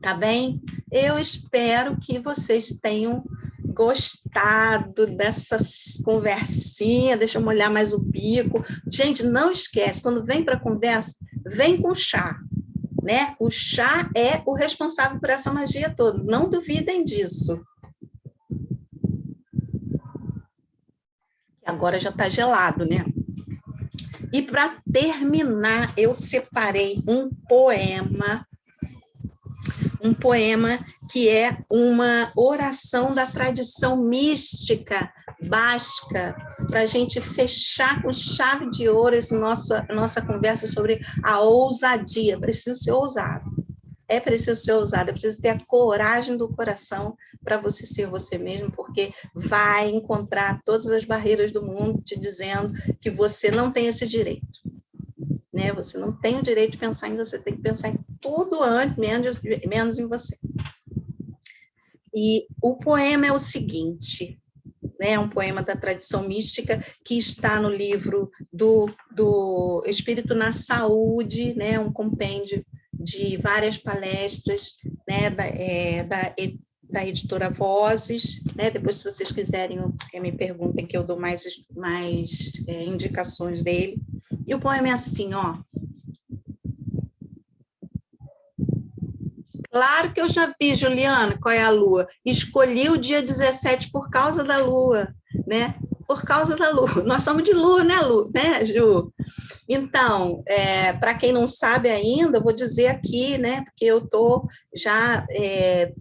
Tá bem? Eu espero que vocês tenham gostado dessa conversinha. Deixa eu molhar mais o bico. Gente, não esquece, quando vem para a conversa, vem com chá, né? O chá é o responsável por essa magia toda, não duvidem disso. Agora já está gelado, né? E para terminar, eu separei um poema que é uma oração da tradição mística basca, para a gente fechar com chave de ouro essa nossa conversa sobre a ousadia. Preciso ser ousado. É preciso ser ousado, é preciso ter a coragem do coração para você ser você mesmo, porque vai encontrar todas as barreiras do mundo te dizendo que você não tem esse direito. Né? Você não tem o direito de pensar em você, tem que pensar em tudo antes, menos em você. E o poema é o seguinte, né? Um poema da tradição mística que está no livro do Espírito na Saúde, né? Um compêndio de várias palestras, né? Da editora Vozes, né? Depois, se vocês quiserem, me perguntem que eu dou mais indicações dele. E o poema é assim, ó. Claro que eu já vi, Juliana, qual é a lua. Escolhi o dia 17 por causa da lua, né? Por causa da lua. Nós somos de lua, né, Lu? Né, Ju? Então, para quem não sabe ainda, eu vou dizer aqui, né? Porque eu estou já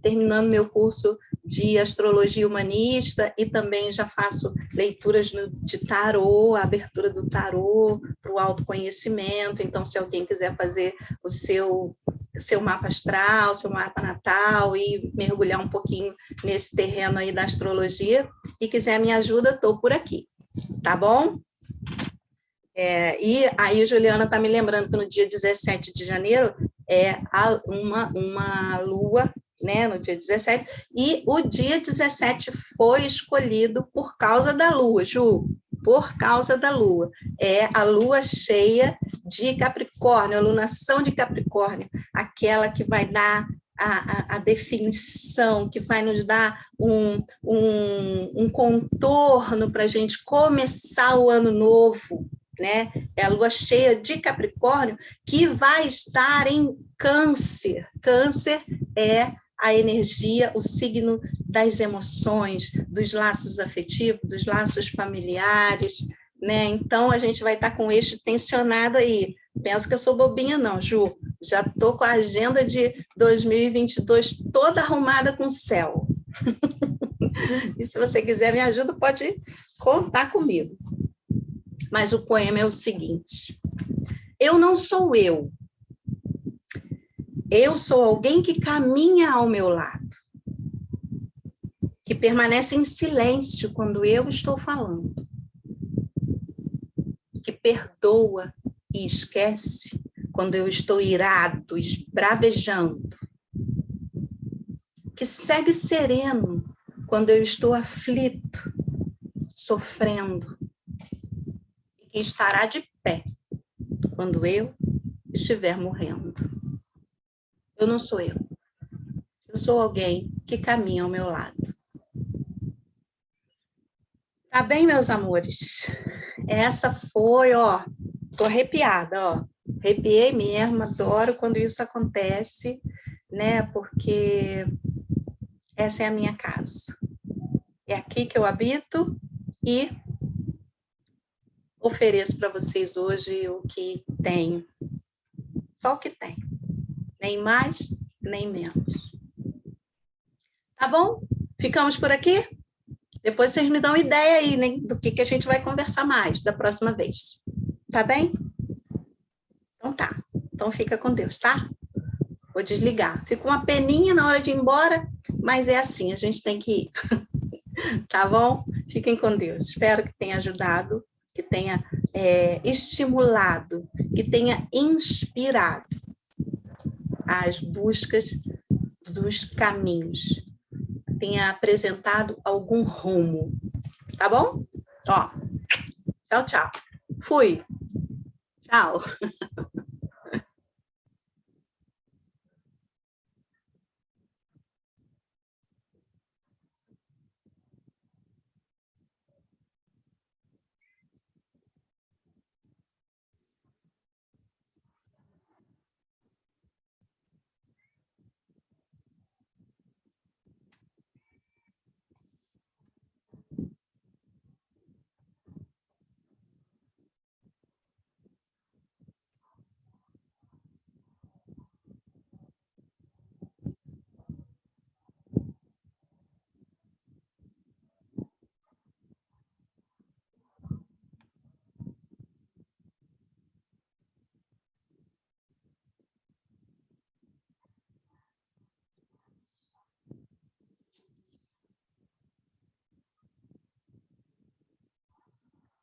terminando meu curso de astrologia humanista e também já faço leituras de tarô, a abertura do tarô para o autoconhecimento. Então, se alguém quiser fazer o seu mapa astral, seu mapa natal e mergulhar um pouquinho nesse terreno aí da astrologia e quiser minha ajuda, estou por aqui, tá bom? E aí, Juliana está me lembrando que no dia 17 de janeiro é uma lua, né, no dia 17, e o dia 17 foi escolhido por causa da lua, Ju, por causa da lua. É a lua cheia de Capricórnio, a lunação de Capricórnio, aquela que vai dar a definição, que vai nos dar um contorno para a gente começar o ano novo, né? É a lua cheia de Capricórnio que vai estar em Câncer. Câncer é a energia, o signo das emoções, dos laços afetivos, dos laços familiares, né? Então, a gente vai estar com o eixo tensionado aí. Pensa que eu sou bobinha não, Ju. Já estou com a agenda de 2022 toda arrumada com o céu. E se você quiser me ajuda, pode contar comigo. Mas o poema é o seguinte: eu não sou eu. Eu sou alguém que caminha ao meu lado, que permanece em silêncio quando eu estou falando, que perdoa e esquece quando eu estou irado, esbravejando, que segue sereno quando eu estou aflito, sofrendo, e que estará de pé quando eu estiver morrendo. Eu não sou eu. Eu sou alguém que caminha ao meu lado. Tá bem, meus amores? Essa foi, ó, tô arrepiada, ó. Arrepiei mesmo, adoro quando isso acontece, né? Porque essa é a minha casa. É aqui que eu habito e ofereço para vocês hoje o que tenho. Só o que tem. Nem mais, nem menos. Tá bom? Ficamos por aqui? Depois vocês me dão ideia aí, né, do que a gente vai conversar mais da próxima vez. Tá bem? Então tá. Então fica com Deus, tá? Vou desligar. Fica uma peninha na hora de ir embora, mas é assim, a gente tem que ir. Tá bom? Fiquem com Deus. Espero que tenha ajudado, que tenha estimulado, que tenha inspirado as buscas dos caminhos, tenha apresentado algum rumo. Tá bom? Ó, tchau, tchau. Fui. Tchau.